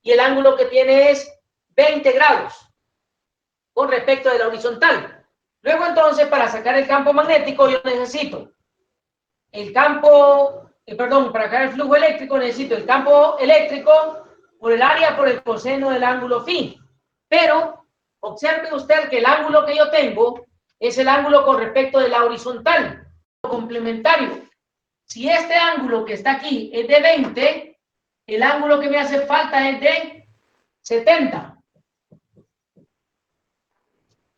y el ángulo que tiene es 20 grados con respecto de la horizontal. Luego entonces, para sacar el campo magnético, yo necesito el campo, para sacar el flujo eléctrico, necesito el campo eléctrico por el área por el coseno del ángulo phi. Pero observe usted que el ángulo que yo tengo es el ángulo con respecto de la horizontal, complementario. Si este ángulo que está aquí es de 20, el ángulo que me hace falta es de 70.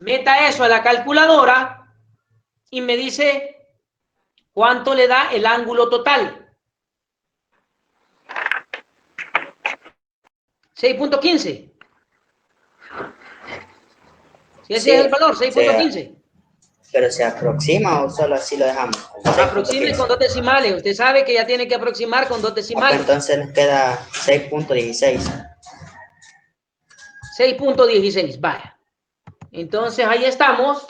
Meta eso a la calculadora y me dice cuánto le da el ángulo total. 6.15. Si ese es el valor, 6.15. ¿Pero se aproxima o solo así lo dejamos? Aproxime con 2 decimales. Usted sabe que ya tiene que aproximar con 2 decimales. Entonces nos queda 6.16. 6.16, vaya. Entonces ahí estamos.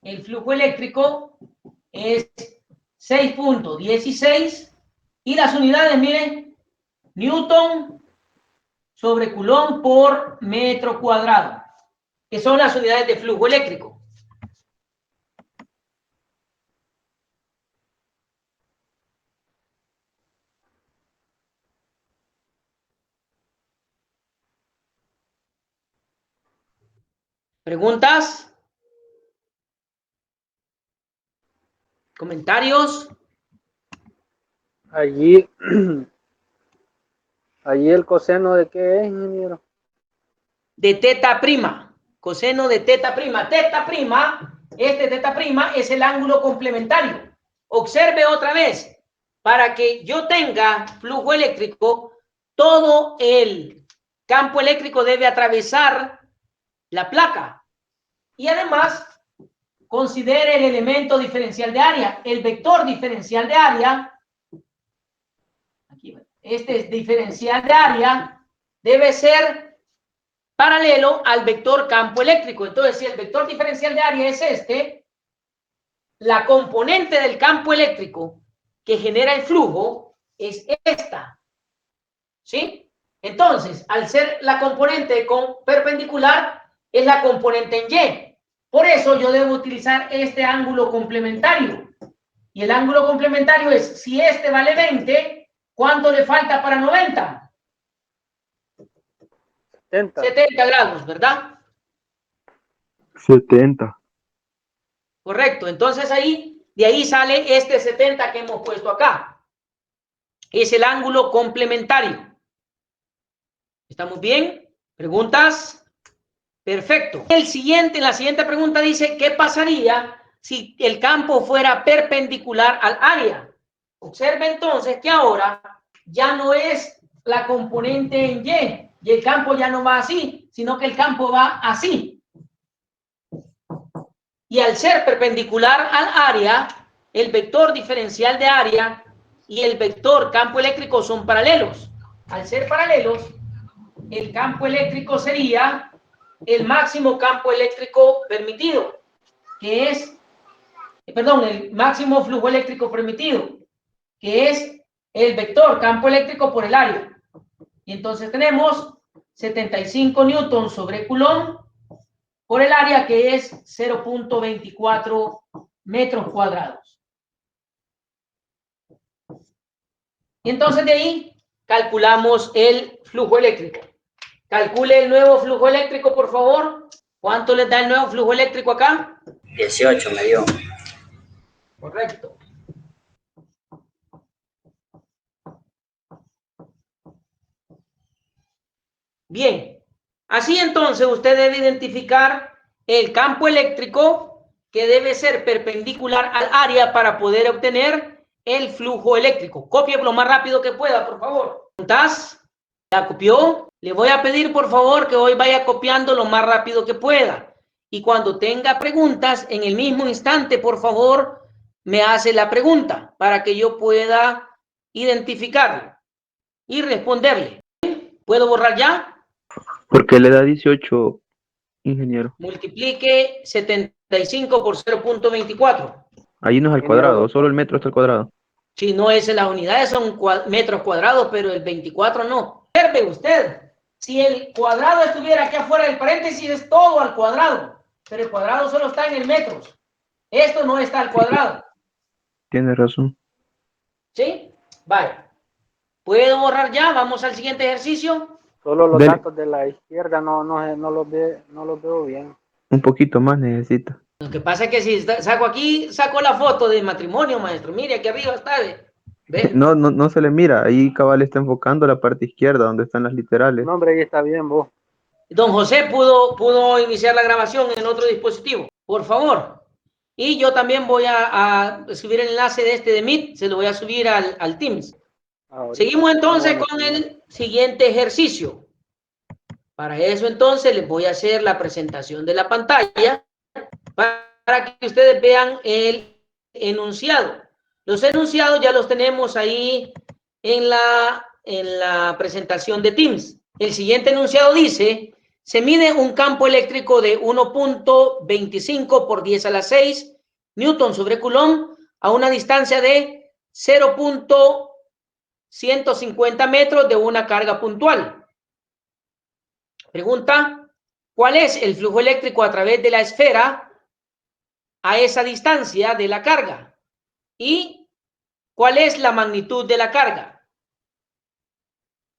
El flujo eléctrico es 6.16 y las unidades, miren, Newton sobre Coulomb por metro cuadrado, que son las unidades de flujo eléctrico. ¿Preguntas? ¿Comentarios? Allí el coseno de qué es, ingeniero. De teta prima, coseno de teta prima. Teta prima, teta prima es el ángulo complementario. Observe otra vez, para que yo tenga flujo eléctrico, todo el campo eléctrico debe atravesar la placa. Y además, considere el elemento diferencial de área. El vector diferencial de área, aquí, es diferencial de área, debe ser paralelo al vector campo eléctrico. Entonces, si el vector diferencial de área es la componente del campo eléctrico que genera el flujo es esta. ¿Sí? Entonces, al ser la componente perpendicular, es la componente en Y. Por eso yo debo utilizar este ángulo complementario. Y el ángulo complementario es, si este vale 20, ¿cuánto le falta para 90? 70 grados, ¿verdad? 70. Correcto. Entonces de ahí sale este 70 que hemos puesto acá. Es el ángulo complementario. ¿Estamos bien? ¿Preguntas? Perfecto. La siguiente pregunta dice, ¿qué pasaría si el campo fuera perpendicular al área? Observe entonces que ahora ya no es la componente en y el campo ya no va así, sino que el campo va así. Y al ser perpendicular al área, el vector diferencial de área y el vector campo eléctrico son paralelos. Al ser paralelos, el campo eléctrico sería el máximo campo eléctrico permitido, que es, el máximo flujo eléctrico permitido, que es el vector campo eléctrico por el área. Y entonces tenemos 75 newtons sobre Coulomb por el área, que es 0.24 metros cuadrados. Y entonces de ahí calculamos el flujo eléctrico. Calcule el nuevo flujo eléctrico, por favor. ¿Cuánto les da el nuevo flujo eléctrico acá? 18 me dio. Correcto. Bien. Así entonces usted debe identificar el campo eléctrico que debe ser perpendicular al área para poder obtener el flujo eléctrico. Copie lo más rápido que pueda, por favor. ¿Estás? ¿Ya copió? Le voy a pedir, por favor, que hoy vaya copiando lo más rápido que pueda. Y cuando tenga preguntas, en el mismo instante, por favor, me hace la pregunta para que yo pueda identificarlo y responderle. ¿Puedo borrar ya? ¿Por qué le da 18, ingeniero? Multiplique 75 por 0.24. Ahí no es al cuadrado, solo el metro está al cuadrado. Si no es, las unidades son metros cuadrados, pero el 24 no. Observe usted, si el cuadrado estuviera aquí afuera del paréntesis, es todo al cuadrado, pero el cuadrado solo está en el metros. Esto no está al cuadrado. Tiene razón. ¿Sí? Vale. ¿Puedo borrar ya? Vamos al siguiente ejercicio. Solo los Dele. datos de la izquierda no los veo bien. Un poquito más necesita. Lo que pasa es que si saco aquí, saco la foto de matrimonio, maestro. Mire, aquí arriba está. ¿Ve? No se le mira. Ahí cabal está enfocando la parte izquierda donde están las literales. No, hombre, ahí está bien, vos. Don José pudo iniciar la grabación en otro dispositivo. Por favor. Y yo también voy a subir el enlace de de Meet. Se lo voy a subir al Teams. Ahorita. Seguimos entonces Bueno, con el siguiente ejercicio. Para eso entonces les voy a hacer la presentación de la pantalla para que ustedes vean el enunciado. Los enunciados ya los tenemos ahí en la presentación de Teams. El siguiente enunciado dice, se mide un campo eléctrico de 1.25 por 10 a la 6 newton sobre coulomb a una distancia de 0.150 metros de una carga puntual. Pregunta, ¿cuál es el flujo eléctrico a través de la esfera a esa distancia de la carga? ¿Y cuál es la magnitud de la carga?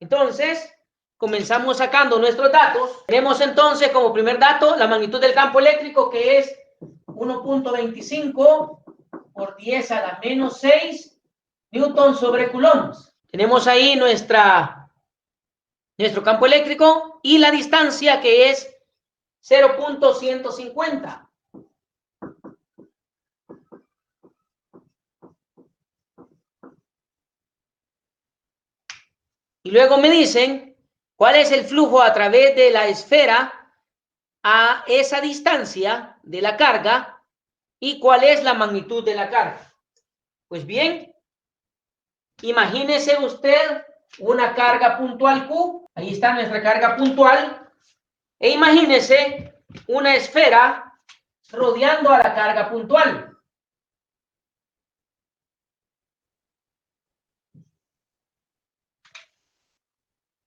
Entonces, comenzamos sacando nuestros datos. Tenemos entonces como primer dato la magnitud del campo eléctrico, que es 1.25 por 10 a la menos 6 newton sobre coulomb. Tenemos ahí nuestro campo eléctrico y la distancia, que es 0.150. Y luego me dicen cuál es el flujo a través de la esfera a esa distancia de la carga y cuál es la magnitud de la carga. Pues bien, imagínese usted una carga puntual Q, ahí está nuestra carga puntual, e imagínese una esfera rodeando a la carga puntual.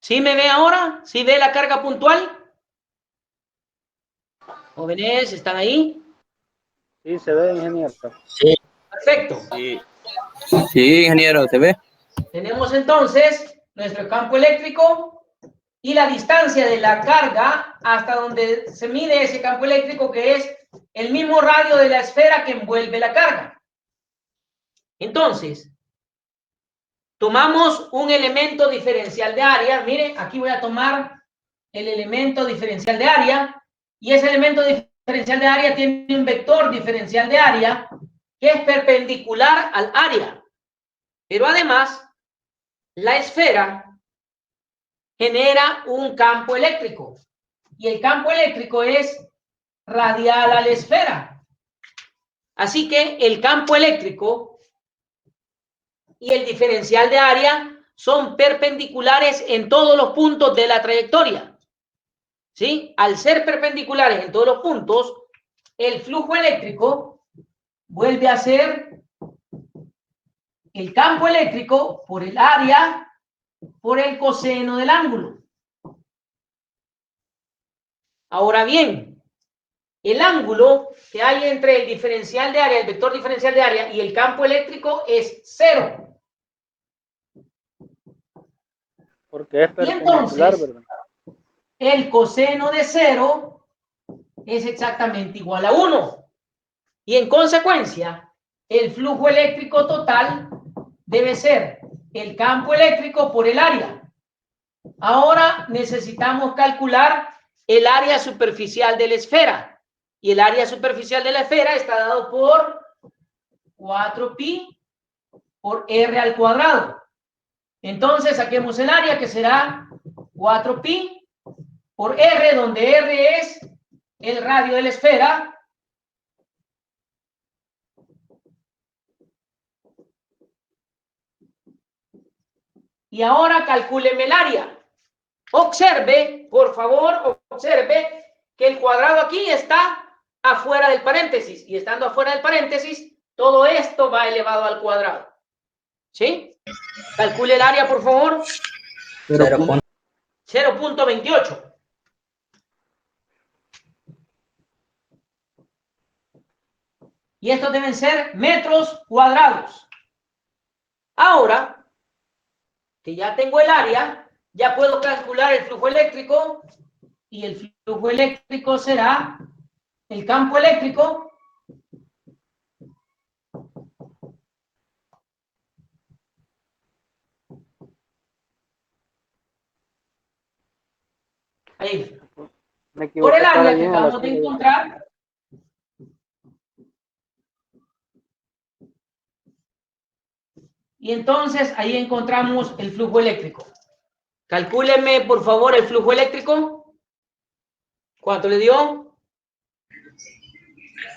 ¿Sí me ve ahora? ¿Sí ve la carga puntual? Jóvenes, ¿están ahí? Sí, se ve, ingeniero. Sí. Perfecto. Sí, sí, ingeniero, ¿se ve? Tenemos entonces nuestro campo eléctrico y la distancia de la carga hasta donde se mide ese campo eléctrico, que es el mismo radio de la esfera que envuelve la carga. Entonces, tomamos un elemento diferencial de área. Miren, aquí voy a tomar el elemento diferencial de área, y ese elemento diferencial de área tiene un vector diferencial de área que es perpendicular al área. Pero además, la esfera genera un campo eléctrico, y el campo eléctrico es radial a la esfera. Así que el campo eléctrico y el diferencial de área son perpendiculares en todos los puntos de la trayectoria. ¿Sí? Al ser perpendiculares en todos los puntos, el flujo eléctrico vuelve a ser el campo eléctrico por el área por el coseno del ángulo. Ahora bien, el ángulo que hay entre el diferencial de área, el vector diferencial de área y el campo eléctrico es 0. Porque es perpendicular, ¿verdad? El coseno de 0 es exactamente igual a 1. Y en consecuencia, el flujo eléctrico total debe ser el campo eléctrico por el área. Ahora necesitamos calcular el área superficial de la esfera. Y el área superficial de la esfera está dado por 4pi por r al cuadrado. Entonces saquemos el área, que será 4pi por r, donde r es el radio de la esfera. Y ahora calcúleme el área. Observe, por favor, observe que el cuadrado aquí está afuera del paréntesis. Y estando afuera del paréntesis, todo esto va elevado al cuadrado. ¿Sí? Calcule el área, por favor. 0.1. 0.28. Y estos deben ser metros cuadrados. Ahora que ya tengo el área, ya puedo calcular el flujo eléctrico, y el flujo eléctrico será el campo eléctrico ahí. Me Por equivoqué, el estaba área que bien a la acabamos de altura. encontrar, y entonces ahí encontramos el flujo eléctrico. Calcúleme, por favor, el flujo eléctrico. ¿Cuánto le dio?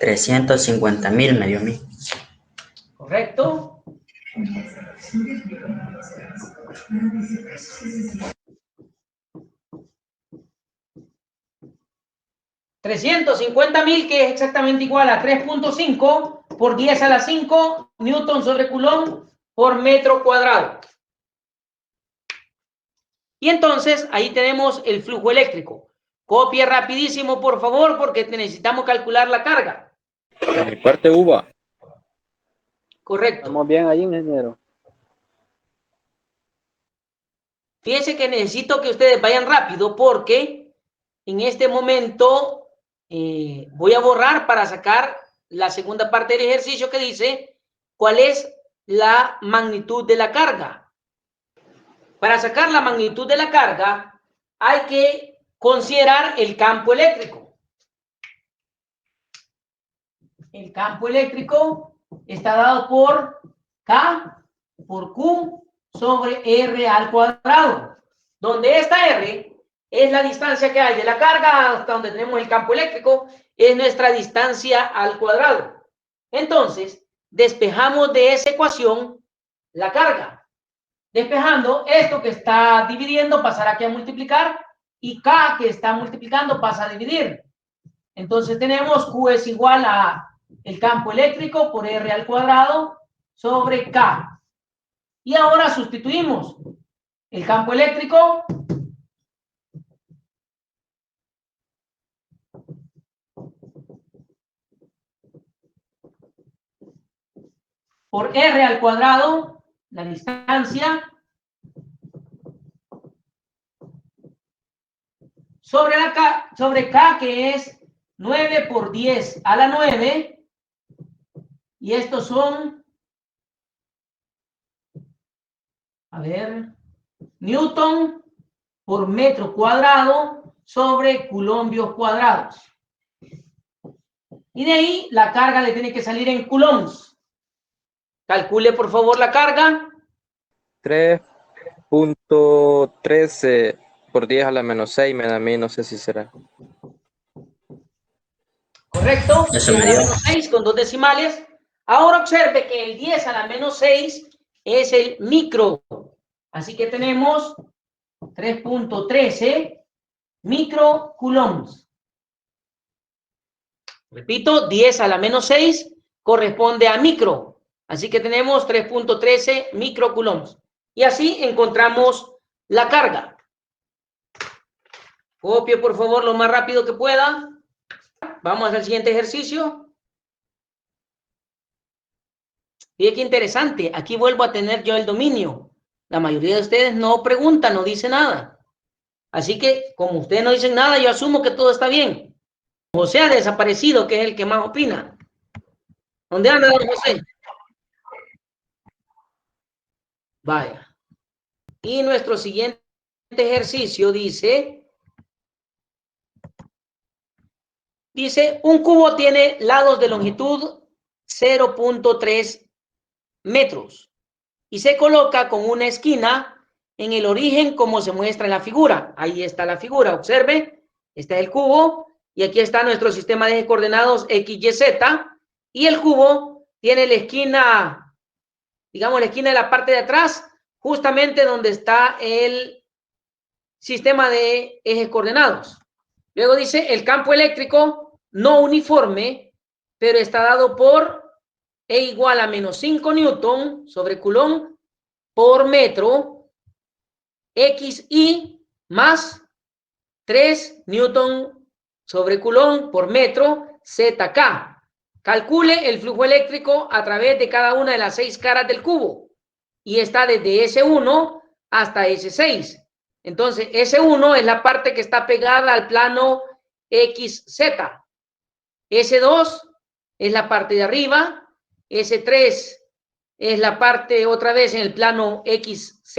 350.000 me dio a mí. Correcto. $350,000, que es exactamente igual a 3.5 por 10 a la 5 newton sobre coulomb por metro cuadrado. Y entonces ahí tenemos el flujo eléctrico. Copie rapidísimo, por favor, porque necesitamos calcular la carga. En mi parte uva. Correcto. Estamos bien ahí, ingeniero. Fíjense que necesito que ustedes vayan rápido, porque en este momento voy a borrar para sacar la segunda parte del ejercicio, que dice cuál es la magnitud de la carga. Para sacar la magnitud de la carga hay que considerar el campo eléctrico. El campo eléctrico está dado por K por Q sobre R al cuadrado, donde esta R es la distancia que hay de la carga hasta donde tenemos el campo eléctrico, es nuestra distancia al cuadrado. Entonces, despejamos de esa ecuación la carga. Despejando, esto que está dividiendo pasará aquí a multiplicar, y K que está multiplicando pasa a dividir. Entonces tenemos Q es igual a el campo eléctrico por R al cuadrado sobre K. Y ahora sustituimos el campo eléctrico por R al cuadrado, la distancia, sobre K, que es 9 por 10 a la 9, y estos son, a ver, newton por metro cuadrado sobre coulombios cuadrados. Y de ahí la carga le tiene que salir en coulombs. Calcule, por favor, la carga. 3.13 por 10 a la menos 6 me da a mí, no sé si será. Correcto. Eso 10 me a la dio. menos 6 con 2 decimales. Ahora observe que el 10 a la menos 6 es el micro. Así que tenemos 3.13 microcoulombs. Repito, 10 a la menos 6 corresponde a micro. Así que tenemos 3.13 microcoulombs. Y así encontramos la carga. Copie, por favor, lo más rápido que pueda. Vamos al siguiente ejercicio. Fíjense qué interesante. Aquí vuelvo a tener yo el dominio. La mayoría de ustedes no preguntan, no dice nada. Así que, como ustedes no dicen nada, yo asumo que todo está bien. José ha desaparecido, que es el que más opina. ¿Dónde anda don José? Vaya. Y nuestro siguiente ejercicio dice, un cubo tiene lados de longitud 0.3 metros y se coloca con una esquina en el origen como se muestra en la figura. Ahí está la figura, observe, este es el cubo y aquí está nuestro sistema de coordenados X, Y, Z, y el cubo tiene la esquina, digamos la esquina de la parte de atrás, justamente donde está el sistema de ejes coordenados. Luego dice el campo eléctrico no uniforme, pero está dado por E igual a menos 5 newton sobre coulomb por metro, X, Y más 3 newton sobre coulomb por metro ZK. Calcule el flujo eléctrico a través de cada una de las 6 caras del cubo. Y está desde S1 hasta S6. Entonces, S1 es la parte que está pegada al plano XZ. S2 es la parte de arriba. S3 es la parte otra vez en el plano XZ.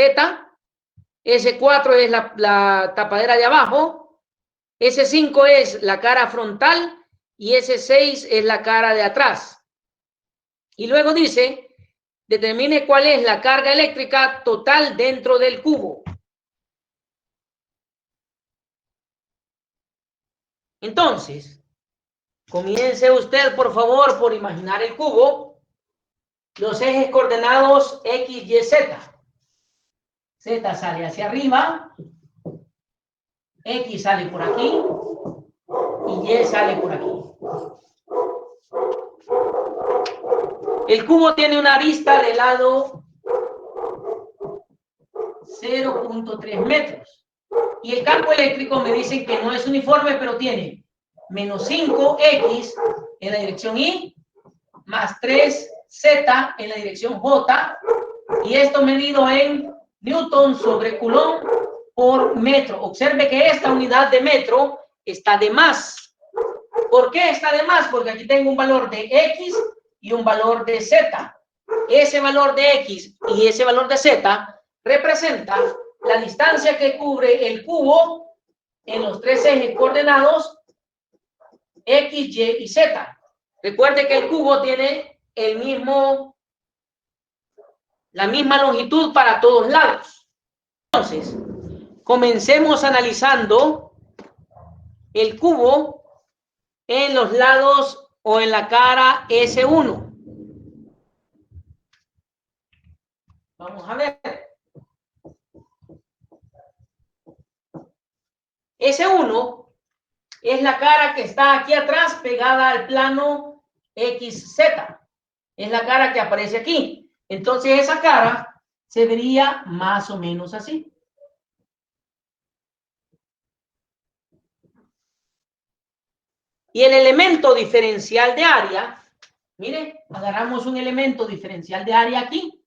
S4 es la tapadera de abajo. S5 es la cara frontal y S6 es la cara de atrás. Y luego dice, determine cuál es la carga eléctrica total dentro del cubo. Entonces, comience usted, por favor, por imaginar el cubo, los ejes coordenados X, Y, Z. Z sale hacia arriba, X sale por aquí y Y sale por aquí. El cubo tiene una arista de lado 0.3 metros. Y el campo eléctrico me dicen que no es uniforme, pero tiene menos 5X en la dirección Y, más 3Z en la dirección J, y esto medido en Newton sobre Coulomb por metro. Observe que esta unidad de metro está de más. ¿Por qué está de más? Porque aquí tengo un valor de X y un valor de Z. Ese valor de X y ese valor de Z representa la distancia que cubre el cubo en los 3 ejes coordenados X, Y y Z. Recuerde que el cubo tiene la misma longitud para todos lados. Entonces, comencemos analizando el cubo en los lados o en la cara S1. Vamos a ver. S1 es la cara que está aquí atrás pegada al plano XZ. Es la cara que aparece aquí. Entonces esa cara se vería más o menos así. Y el elemento diferencial de área, mire, agarramos un elemento diferencial de área aquí.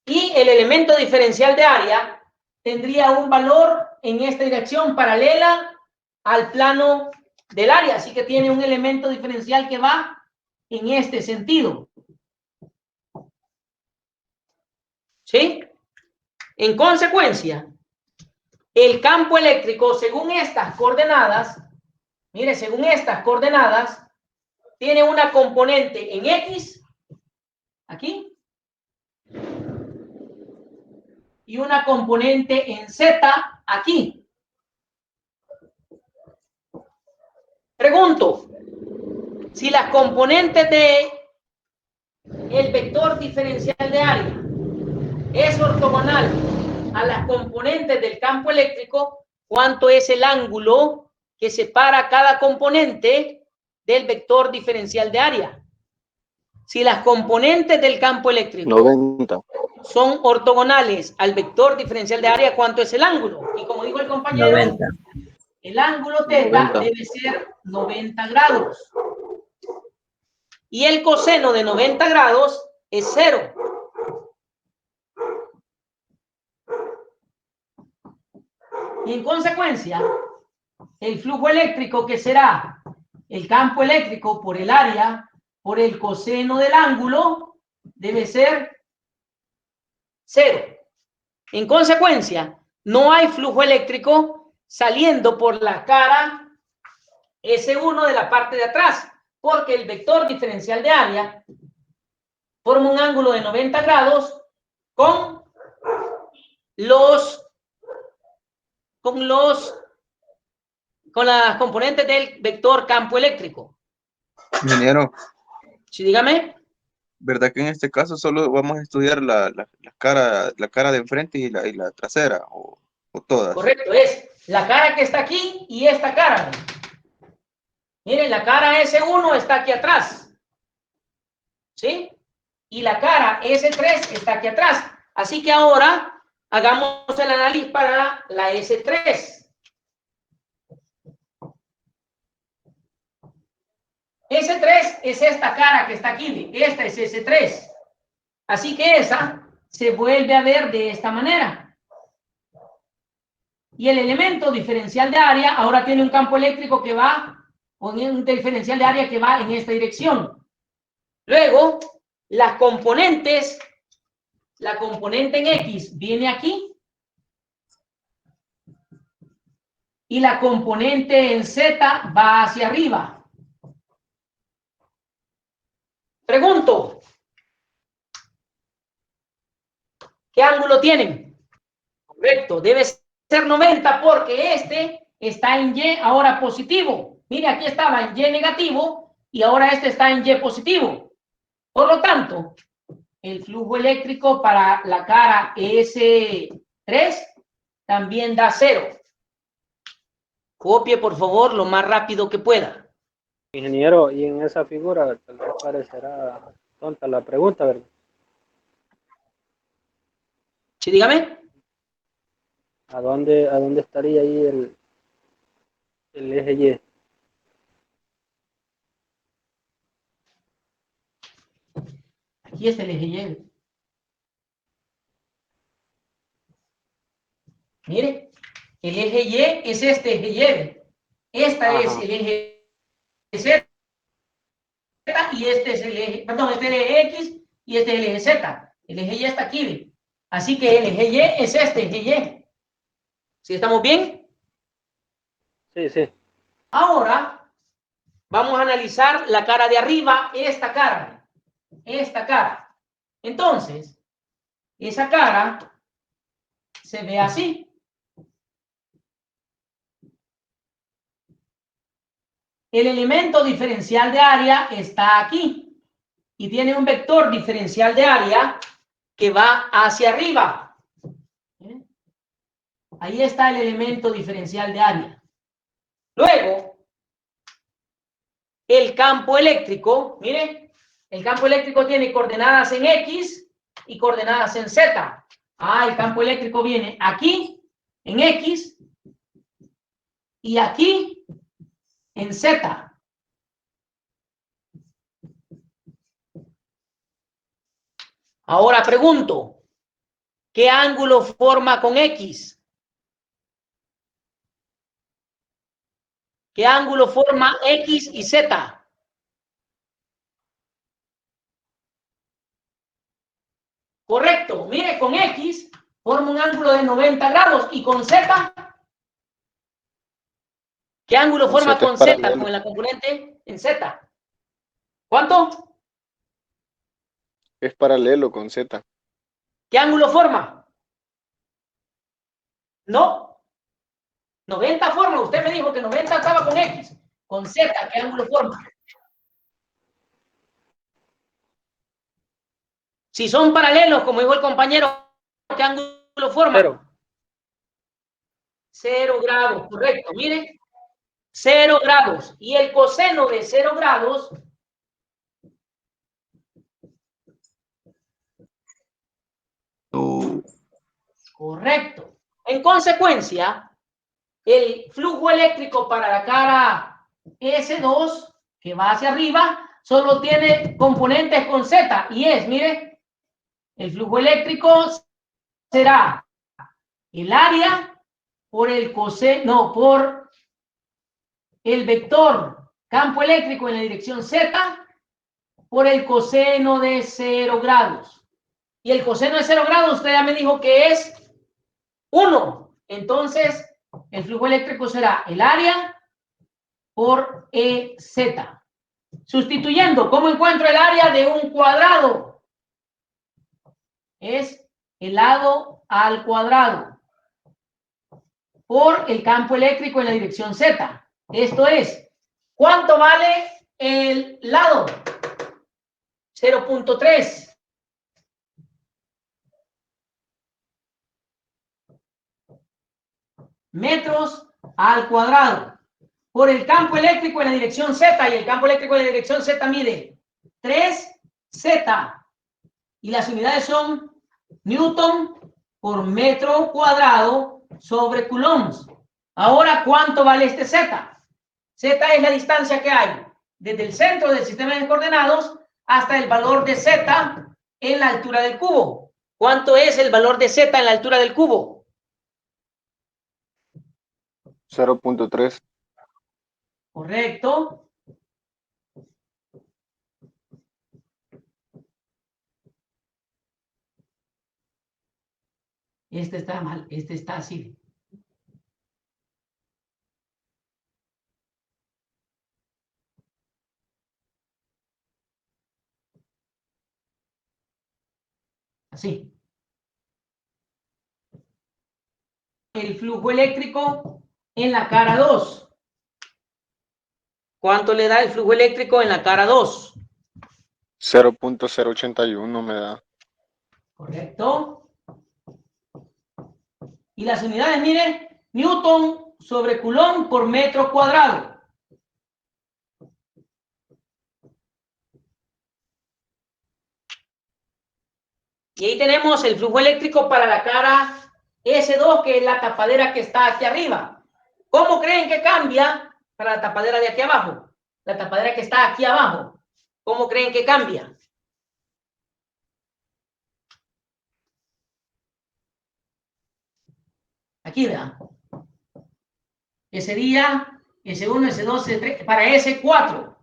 Y el elemento diferencial de área tendría un valor en esta dirección paralela al plano del área. Así que tiene un elemento diferencial que va en este sentido. ¿Sí? En consecuencia, el campo eléctrico, según estas coordenadas, mire, según estas coordenadas, tiene una componente en X, aquí, y una componente en Z, aquí. Pregunto, si las componentes de el vector diferencial de área es ortogonal a las componentes del campo eléctrico, ¿cuánto es el ángulo que separa cada componente del vector diferencial de área? Si las componentes del campo eléctrico 90. son ortogonales al vector diferencial de área, ¿cuánto es el ángulo? Y como dijo el compañero, 90. el ángulo teta 90. debe ser 90 grados. Y el coseno de 90 grados es 0. Y en consecuencia, el flujo eléctrico, que será el campo eléctrico por el área, por el coseno del ángulo, debe ser 0. En consecuencia, no hay flujo eléctrico saliendo por la cara S1 de la parte de atrás, porque el vector diferencial de área forma un ángulo de 90 grados con las componentes del vector campo eléctrico. Ingeniero, Sí, dígame. ¿verdad que en este caso solo vamos a estudiar la cara de enfrente y la trasera, o todas? Correcto, es la cara que está aquí y esta cara. Miren, la cara S1 está aquí atrás. ¿Sí? Y la cara S3 está aquí atrás. Así que ahora hagamos el análisis para la S3. S3 es esta cara que está aquí, esta es S3. Así que esa se vuelve a ver de esta manera. Y el elemento diferencial de área ahora tiene un campo eléctrico que va, o un diferencial de área que va en esta dirección. Luego, las componentes, la componente en X viene aquí. Y la componente en Z va hacia arriba. Pregunto, ¿qué ángulo tienen? Correcto, debe ser 90 porque este está en Y ahora positivo. Mire, aquí estaba en Y negativo y ahora este está en Y positivo. Por lo tanto, el flujo eléctrico para la cara S3 también da 0. Copie, por favor, lo más rápido que pueda. Ingeniero, y en esa figura tal vez parecerá tonta la pregunta, ¿verdad? Sí, dígame. ¿A dónde estaría ahí el eje Y? Aquí está el eje Y. Mire, el eje Y es este eje Y. Esta es el eje Z y este es el eje, perdón, este es el eje X y este es el eje Z. El eje Y está aquí. Así que el eje Y es este eje Y. ¿Sí estamos bien? Sí, sí. Ahora vamos a analizar la cara de arriba, esta cara. Esta cara. Entonces, esa cara se ve así. El elemento diferencial de área está aquí y tiene un vector diferencial de área que va hacia arriba. Ahí está el elemento diferencial de área. Luego, el campo eléctrico, mire, el campo eléctrico tiene coordenadas en X y coordenadas en Z. El campo eléctrico viene aquí, en X, y aquí, en Z. Ahora pregunto, ¿qué ángulo forma con X? ¿Qué ángulo forma X y Z? Correcto. Mire, con X forma un ángulo de 90 grados y con Z, ¿qué ángulo forma con Z? Con la componente en Z. ¿Cuánto? Es paralelo con Z. ¿Qué ángulo forma? No. 90 forma. Usted me dijo que 90 estaba con X. Con Z, ¿qué ángulo forma? Si son paralelos, como dijo el compañero, ¿qué ángulo forman? 0 grados, correcto. Mire, 0 grados. Y el coseno de 0 grados correcto. En consecuencia, el flujo eléctrico para la cara S2, que va hacia arriba, solo tiene componentes con Z. Y es, mire, el flujo eléctrico será el área por el coseno, por el vector campo eléctrico en la dirección Z por el coseno de 0 grados. Y el coseno de 0 grados, usted ya me dijo que es 1. Entonces, el flujo eléctrico será el área por EZ. Sustituyendo, ¿cómo encuentro el área de un cuadrado? Es el lado al cuadrado por el campo eléctrico en la dirección Z. Esto es, ¿cuánto vale el lado? 0.3. metros al cuadrado por el campo eléctrico en la dirección Z, y el campo eléctrico en la dirección Z mide 3Z y las unidades son Newton por metro cuadrado sobre coulombs. Ahora, ¿cuánto vale este Z? Z es la distancia que hay desde el centro del sistema de coordenadas hasta el valor de Z en la altura del cubo. ¿Cuánto es el valor de Z en la altura del cubo? 0.3. Correcto. Este está mal, este está así. Así. El flujo eléctrico en la cara 2. ¿Cuánto le da el flujo eléctrico en la cara 2? 0.081 me da. Correcto. Y las unidades, mire, Newton sobre Coulomb por metro cuadrado. Y ahí tenemos el flujo eléctrico para la cara S2, que es la tapadera que está aquí arriba. ¿Cómo creen que cambia para la tapadera de aquí abajo? La tapadera que está aquí abajo. ¿Cómo creen que cambia? Aquí, ¿verdad? Que sería S1, S2, S3, para S4.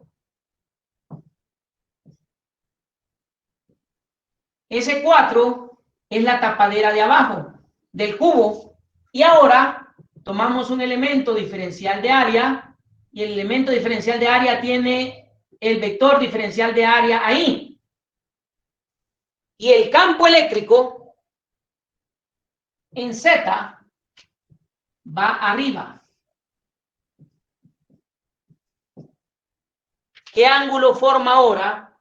S4 es la tapadera de abajo del cubo. Y ahora tomamos un elemento diferencial de área y el elemento diferencial de área tiene el vector diferencial de área ahí. Y el campo eléctrico en Z va arriba. ¿Qué ángulo forma ahora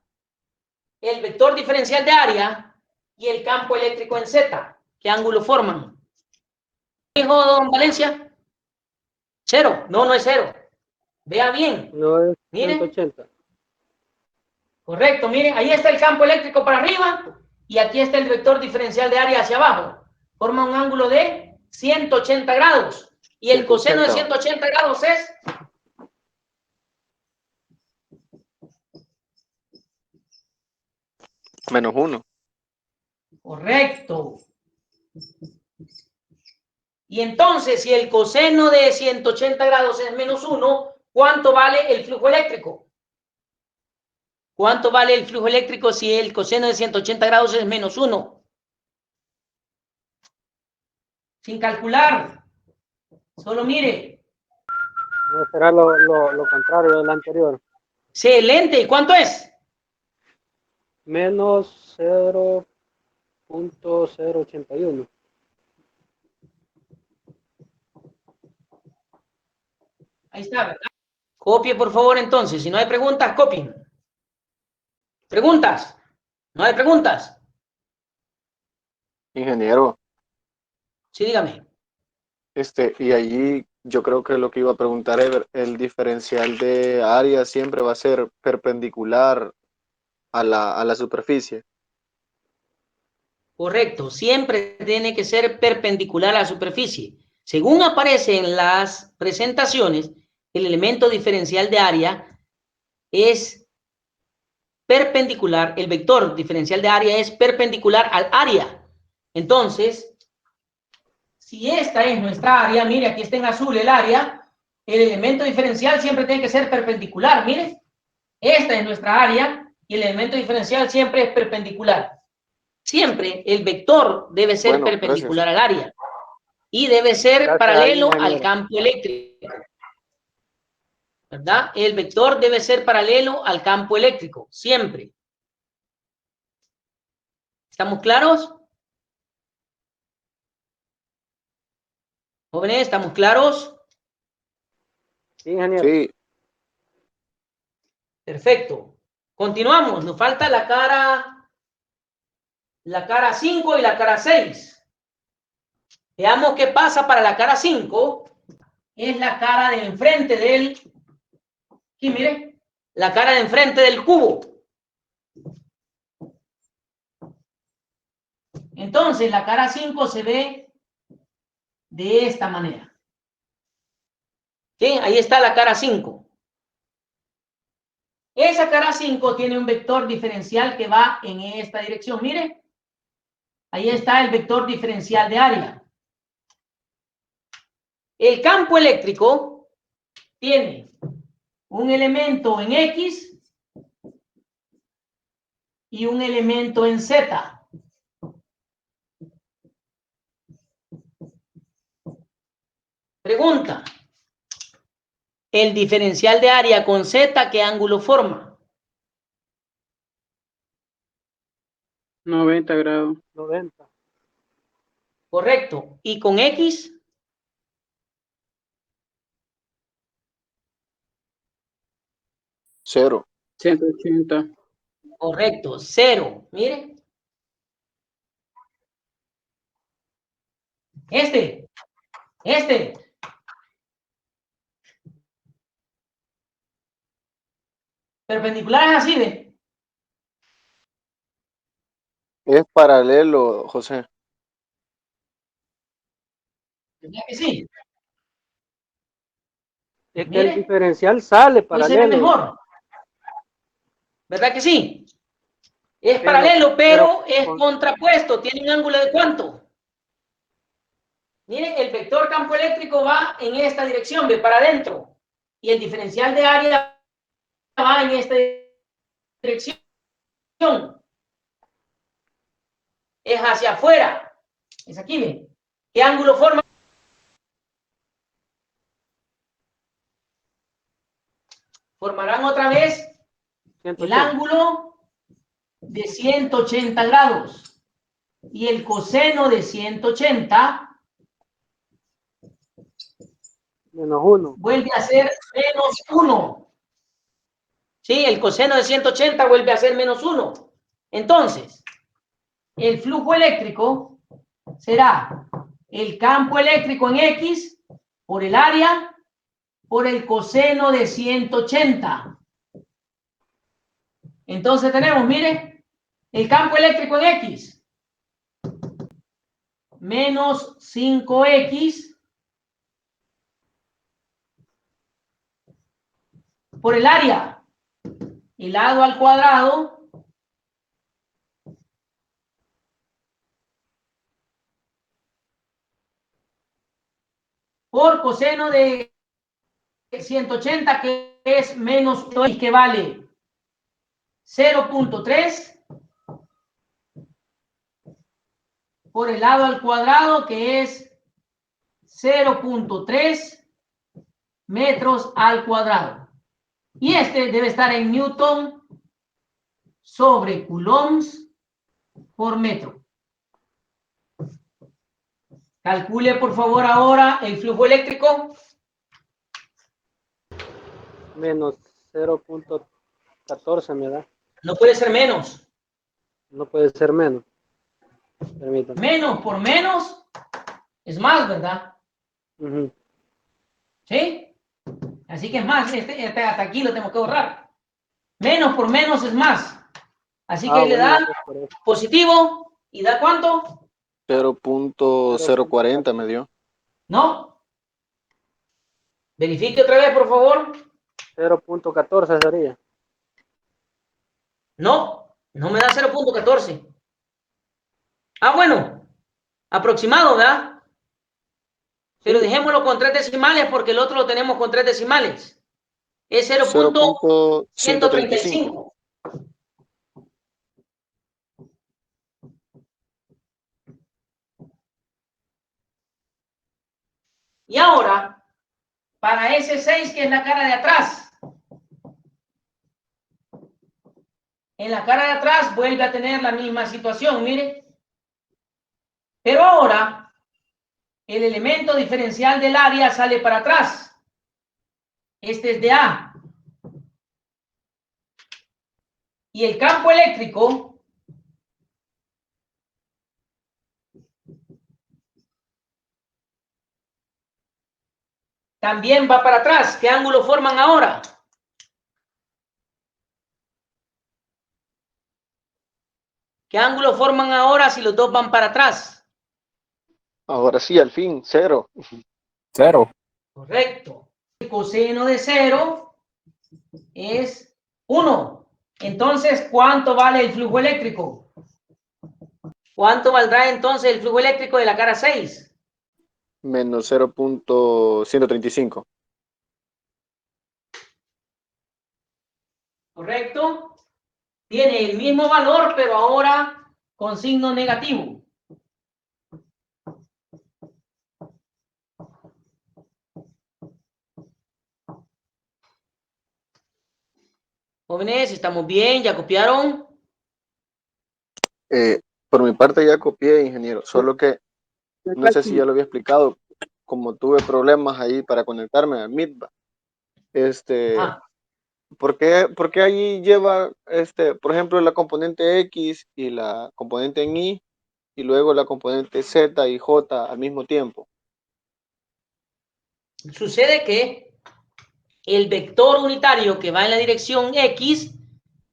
el vector diferencial de área y el campo eléctrico en Z? ¿Qué ángulo forman? ¿Dijo don Valencia? Cero. No, no es cero. Vea bien. No es Miren. 180. Correcto, miren, ahí está el campo eléctrico para arriba y aquí está el vector diferencial de área hacia abajo. Forma un ángulo de 180 grados. Y el coseno de 180 grados es... -1. Correcto. Y entonces, si el coseno de 180 grados es -1, ¿cuánto vale el flujo eléctrico? ¿Cuánto vale el flujo eléctrico si el coseno de 180 grados es -1? Sin calcular. Solo mire. No será lo contrario del anterior. Excelente. ¿Y cuánto es? Menos 0.081. Ahí está, ¿verdad? Copie, por favor, entonces. Si no hay preguntas, copien. ¿Preguntas? ¿No hay preguntas? Ingeniero, Sí, dígame. y allí yo creo que lo que iba a preguntar es, el diferencial de área siempre va a ser perpendicular a la superficie. Correcto. Siempre tiene que ser perpendicular a la superficie. Según aparece en las presentaciones, el elemento diferencial de área es perpendicular, el vector diferencial de área es perpendicular al área. Entonces, si esta es nuestra área, mire, aquí está en azul el área, el elemento diferencial siempre tiene que ser perpendicular, mire. Esta es nuestra área y el elemento diferencial siempre es perpendicular. Siempre el vector debe ser perpendicular al área y debe ser paralelo al campo eléctrico. ¿Verdad? El vector debe ser paralelo al campo eléctrico, siempre. ¿Estamos claros? Jóvenes, ¿estamos claros? Sí, ingeniero. Sí. Perfecto. Continuamos. Nos falta la cara 5 y la cara 6. Veamos qué pasa para la cara 5. Es la cara de enfrente del... Aquí, mire. La cara de enfrente del cubo. Entonces, la cara 5 se ve de esta manera. ¿Sí? Ahí está la cara 5. Esa cara 5 tiene un vector diferencial que va en esta dirección. Mire, ahí está el vector diferencial de área. El campo eléctrico tiene un elemento en X y un elemento en Z. Pregunta. El diferencial de área con Z, ¿qué ángulo forma? 90 grados. 90. Correcto. ¿Y con X? 0. 180. Correcto. 0. Mire. Este. Perpendicular es así, ¿ve? Es paralelo, José. ¿Verdad que sí? Es que Mire. el diferencial sale Pues se ve paralelo. mejor. ¿Verdad que sí? Es Pero- paralelo, pero es con- contrapuesto. ¿Tiene un ángulo de cuánto? Miren, el vector campo eléctrico va en esta dirección, ve para adentro. Y el diferencial de área va en esta dirección. Es hacia afuera. Es aquí, ¿ve? ¿Qué ángulo forma? Formarán otra vez el 180. ángulo de 180 grados. Y el coseno de 180 Menos 1. vuelve a ser menos 1. Sí, el coseno de 180 vuelve a ser menos 1. Entonces, el flujo eléctrico será el campo eléctrico en X por el área por el coseno de 180. Entonces tenemos, mire, el campo eléctrico en X menos 5X por el área elevado al cuadrado por coseno de 180, que es menos X, que vale 0.3 por el lado al cuadrado, que es 0.3 metros al cuadrado. Y este debe estar en Newton sobre coulombs por metro. Calcule, por favor, ahora el flujo eléctrico. Menos 0.14 me da. No puede ser menos. No puede ser menos. Permítame. Menos por menos es más, ¿verdad? Ujú. ¿Sí? Así que es más. Hasta aquí lo tengo que borrar. Menos por menos es más. Así que le Bueno, da entonces por eso. positivo. ¿Y da cuánto? 0.040 me dio. ¿No? Verifique otra vez, por favor. 0.14 sería. No, no me da 0.14. Ah, bueno. Aproximado, ¿verdad? Pero dejémoslo con 3 decimales porque el otro lo tenemos con 3 decimales. Es 0.135. Y ahora, para ese 6 que es la cara de atrás, en la cara de atrás vuelve a tener la misma situación, mire. Pero ahora, el elemento diferencial del área sale para atrás. Este es de A. Y el campo eléctrico también va para atrás. ¿Qué ángulo forman ahora? ¿Qué ¿Qué ángulo forman ahora si los dos van para atrás? Ahora sí, al fin, 0. 0. Correcto. El coseno de 0 es 1. Entonces, ¿cuánto vale el flujo eléctrico? ¿Cuánto valdrá entonces el flujo eléctrico de la cara 6? Menos 0.135. Correcto. Tiene el mismo valor, pero ahora con signo negativo. Jóvenes, ¿estamos bien? ¿Ya copiaron? Por mi parte ya copié, ingeniero, solo que no sé si ya lo había explicado, como tuve problemas ahí para conectarme a Meet, Ah, ¿por qué ahí lleva, por ejemplo, la componente X y la componente en Y y luego la componente Z y J al mismo tiempo? sucede que el vector unitario que va en la dirección X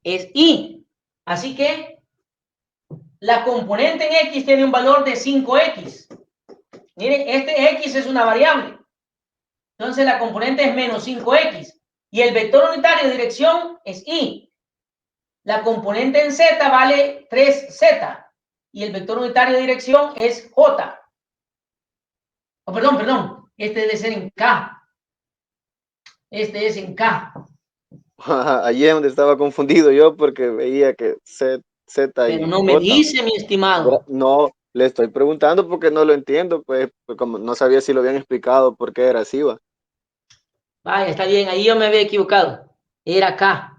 es Y. Así que la componente en X tiene un valor de 5X. Miren, este X es una variable. Entonces la componente es menos 5X. Y el vector unitario de dirección es Y. La componente en Z vale 3Z. Y el vector unitario de dirección es J. Oh, perdón. Este debe ser en K. Este es en K. Allí es donde estaba confundido yo porque veía que Z Pero y no me J. dice, mi estimado. No, le estoy preguntando porque no lo entiendo, pues como no sabía si lo habían explicado por qué era así, va. Vaya, está bien, ahí yo me había equivocado. Era K.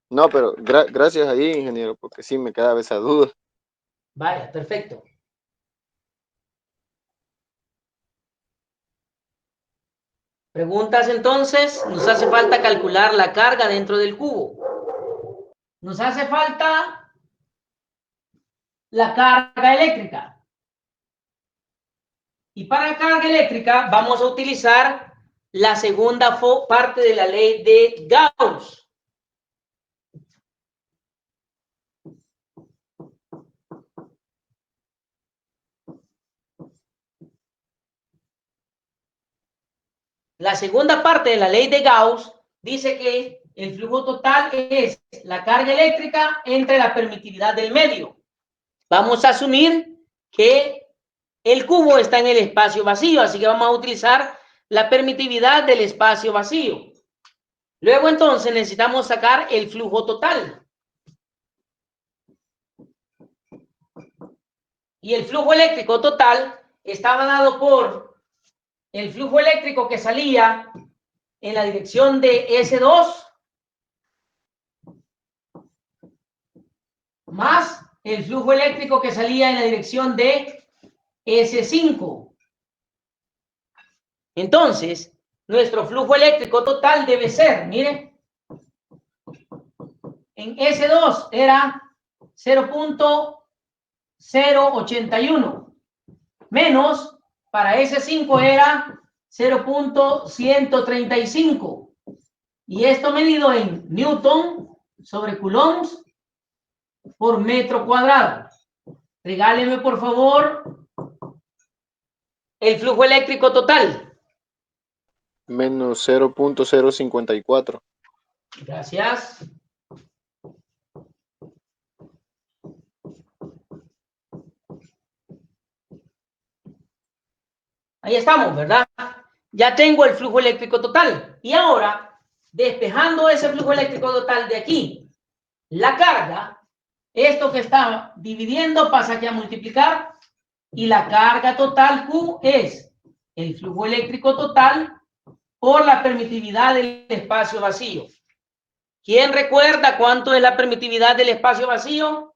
No, pero gracias ahí, ingeniero, porque sí me quedaba esa duda. Vaya, perfecto. Preguntas entonces, nos hace falta calcular la carga dentro del cubo. Nos hace falta la carga eléctrica. Y para la carga eléctrica vamos a utilizar la segunda parte de la ley de Gauss. La segunda parte de la ley de Gauss dice que el flujo total es la carga eléctrica entre la permitividad del medio. Vamos a asumir que el cubo está en el espacio vacío, así que vamos a utilizar la permitividad del espacio vacío. Luego entonces necesitamos sacar el flujo total. Y el flujo eléctrico total estaba dado por el flujo eléctrico que salía en la dirección de S2 más el flujo eléctrico que salía en la dirección de S5. Entonces, nuestro flujo eléctrico total debe ser, miren, en S2 era 0.081 menos, para S5 era 0.135 y esto medido en Newton sobre coulombs por metro cuadrado. Regáleme por favor el flujo eléctrico total. Menos 0.054. Gracias. Ahí estamos, ¿verdad? Ya tengo el flujo eléctrico total. Y ahora, despejando ese flujo eléctrico total de aquí, la carga, esto que está dividiendo pasa aquí a multiplicar y la carga total Q es el flujo eléctrico total por la permitividad del espacio vacío. ¿Quién recuerda cuánto es la permitividad del espacio vacío?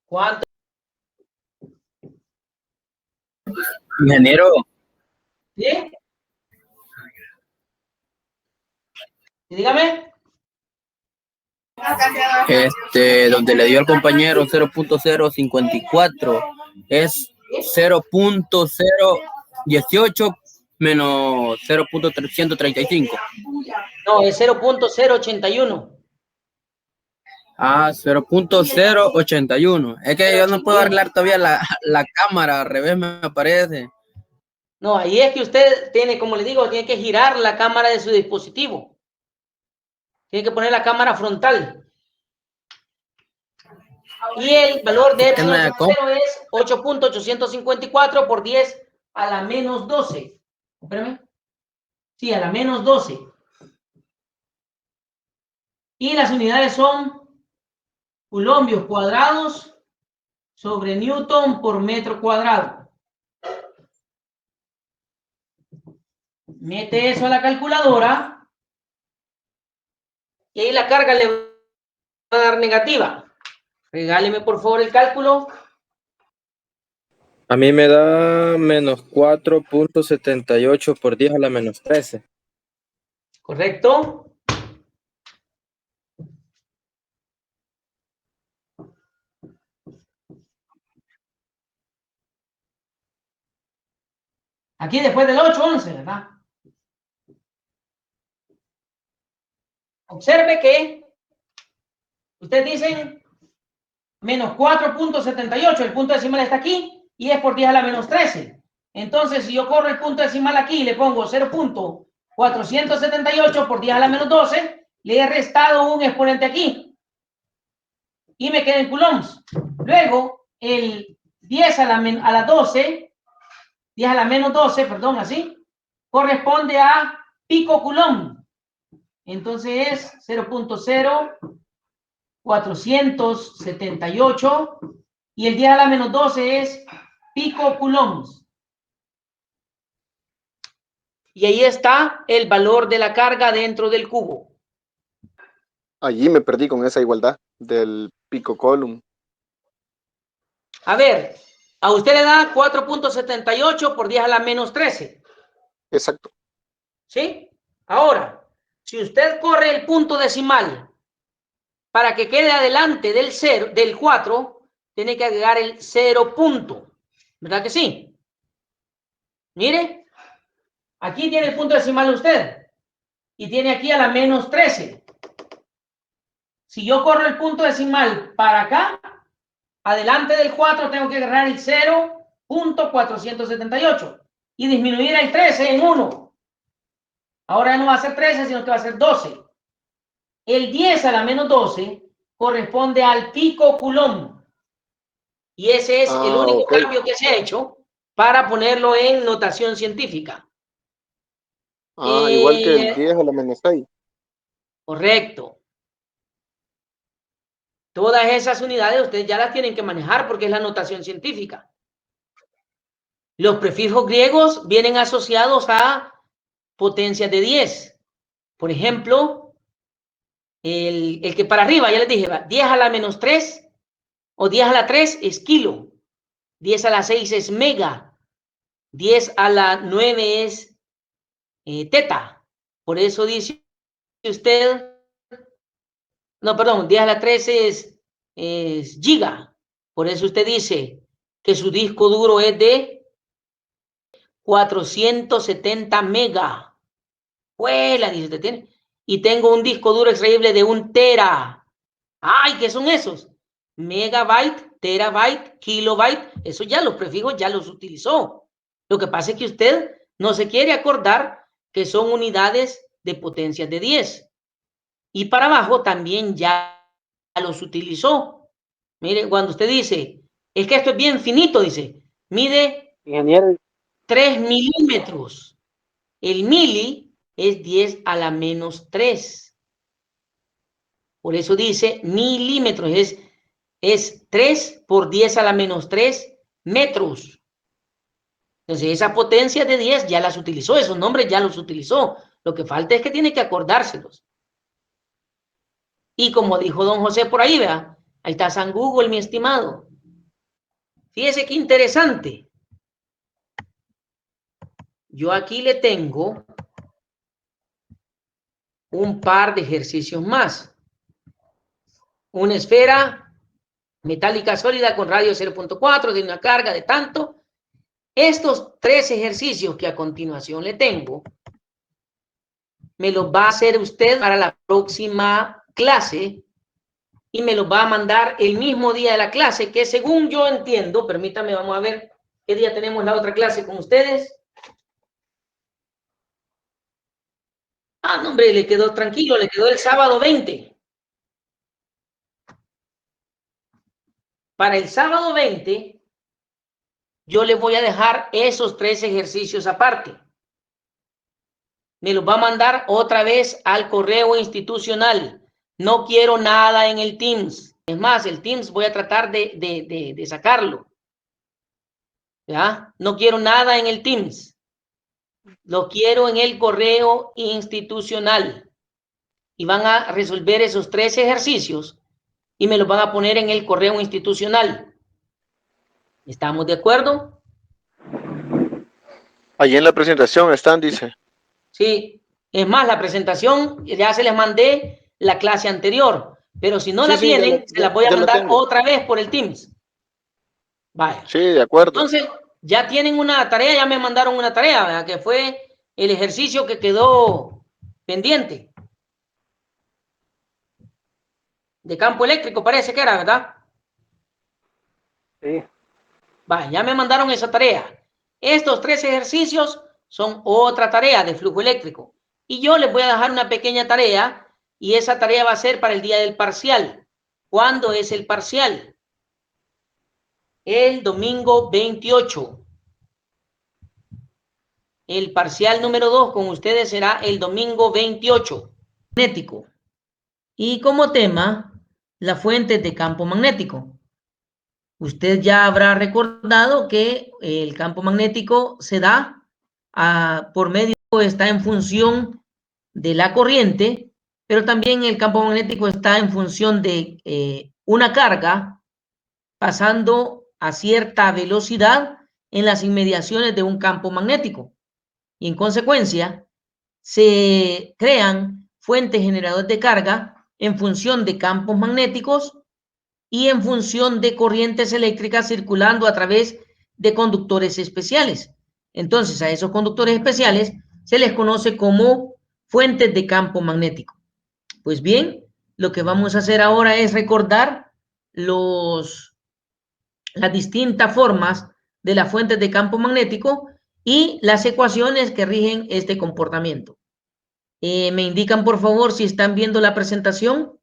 ¿Cuánto? Ingeniero, ¿Sí? Dígame. Donde le dio al compañero 0.054 es 0.018 menos 0.335. No, es 0.081. Ah, 0.081. Es que yo no puedo arreglar todavía la cámara, al revés me aparece. No, ahí es que usted tiene, como le digo, tiene que girar la cámara de su dispositivo. Tiene que poner la cámara frontal. Y el valor de epsilon cero es 8.854 por 10 a la menos 12. Espérame. Sí, a la menos 12. Y las unidades son coulombios cuadrados sobre newton por metro cuadrado. Mete eso a la calculadora y ahí la carga le va a dar negativa. Regáleme por favor el cálculo. A mí me da menos 4.78 por 10 a la menos 13. ¿Correcto? Aquí después del 8, 11, ¿verdad? Observe que ustedes dicen menos 4.78, el punto decimal está aquí y es por 10 a la menos 13. Entonces, si yo corro el punto decimal aquí y le pongo 0.478 por 10 a la menos 12, le he restado un exponente aquí y me queda en coulombs. Luego, el 10 a la 12, 10 a la menos 12, perdón, así, corresponde a pico coulomb. Entonces es 0.0478 y el 10 a la menos 12 es pico coulombs. Y ahí está el valor de la carga dentro del cubo. Allí me perdí con esa igualdad del pico coulomb. A ver, a usted le da 4.78 por 10 a la menos 13. Exacto. ¿Sí? Ahora, si usted corre el punto decimal para que quede adelante del 0, del 4, tiene que agregar el 0 punto. ¿Verdad que sí? Mire, aquí tiene el punto decimal usted y tiene aquí a la menos 13. Si yo corro el punto decimal para acá, adelante del 4 tengo que agarrar el 0.478 y disminuir el 13 en 1. Ahora ya no va a ser 13, sino que va a ser 12. El 10 a la menos 12 corresponde al pico coulomb. Y ese es el único cambio que se ha hecho para ponerlo en notación científica. Igual que el 10 a la menos 6. Correcto. Todas esas unidades ustedes ya las tienen que manejar porque es la notación científica. Los prefijos griegos vienen asociados a potencias de 10. Por ejemplo, el que para arriba, ya les dije, 10 a la menos 3 o 10 a la 3 es kilo. 10 a la 6 es mega. 10 a la 9 es teta. Por eso dice usted, no, perdón, 10 a la 13 es giga. Por eso usted dice que su disco duro es de 470 mega. Huela, dice usted, tiene. Y tengo un disco duro extraíble de 1 tera. Ay, ¿qué son esos? Megabyte, terabyte, kilobyte. Eso ya los prefijos ya los utilizó. Lo que pasa es que usted no se quiere acordar que son unidades de potencias de 10. Y para abajo también ya los utilizó. Mire, cuando usted dice, es que esto es bien finito, dice, mide Ingeniero, 3 milímetros. El mili es 10 a la menos 3. Por eso dice milímetros, es 3 por 10 a la menos 3 metros. Entonces, esa potencia de 10 ya las utilizó, esos nombres ya los utilizó. Lo que falta es que tiene que acordárselos. Y como dijo don José por ahí, vea, ahí está San Google, mi estimado. Fíjese qué interesante. Yo aquí le tengo un par de ejercicios más. Una esfera metálica sólida con radio 0.4 de una carga de tanto. Estos 3 ejercicios que a continuación le tengo, me los va a hacer usted para la próxima clase y me los va a mandar el mismo día de la clase, que según yo entiendo, permítame, vamos a ver qué día tenemos la otra clase con ustedes. Ah, no, hombre, le quedó tranquilo, le quedó el sábado 20. Para el sábado 20, yo les voy a dejar esos 3 ejercicios aparte. Me los va a mandar otra vez al correo institucional. No quiero nada en el Teams. Es más, el Teams voy a tratar de sacarlo. ¿Ya? No quiero nada en el Teams. Lo quiero en el correo institucional. Y van a resolver esos 3 ejercicios y me los van a poner en el correo institucional. ¿Estamos de acuerdo? Allí en la presentación están, dice. Sí. Es más, la presentación ya se les mandé la clase anterior. Pero si no Sí, la sí, tienen, se las voy a ya la mandar tengo. otra vez por el Teams. Vaya. Sí, de acuerdo. Entonces, ya tienen una tarea, ya me mandaron una tarea, ¿verdad? Que fue el ejercicio que quedó pendiente. De campo eléctrico parece que era, ¿verdad? Sí. Vaya, ya me mandaron esa tarea. Estos 3 ejercicios son otra tarea de flujo eléctrico. Y yo les voy a dejar una pequeña tarea y esa tarea va a ser para el día del parcial. ¿Cuándo es el parcial? El domingo 28. El parcial número 2 con ustedes será el domingo 28. Magnético. Y como tema, las fuentes de campo magnético. Usted ya habrá recordado que el campo magnético se da por medio, está en función de la corriente, pero también el campo magnético está en función de una carga pasando a cierta velocidad en las inmediaciones de un campo magnético. Y en consecuencia, se crean fuentes generadoras de carga en función de campos magnéticos y en función de corrientes eléctricas circulando a través de conductores especiales. Entonces, a esos conductores especiales se les conoce como fuentes de campo magnético. Pues bien, lo que vamos a hacer ahora es recordar las distintas formas de las fuentes de campo magnético y las ecuaciones que rigen este comportamiento. ¿Me indican, por favor, si están viendo la presentación?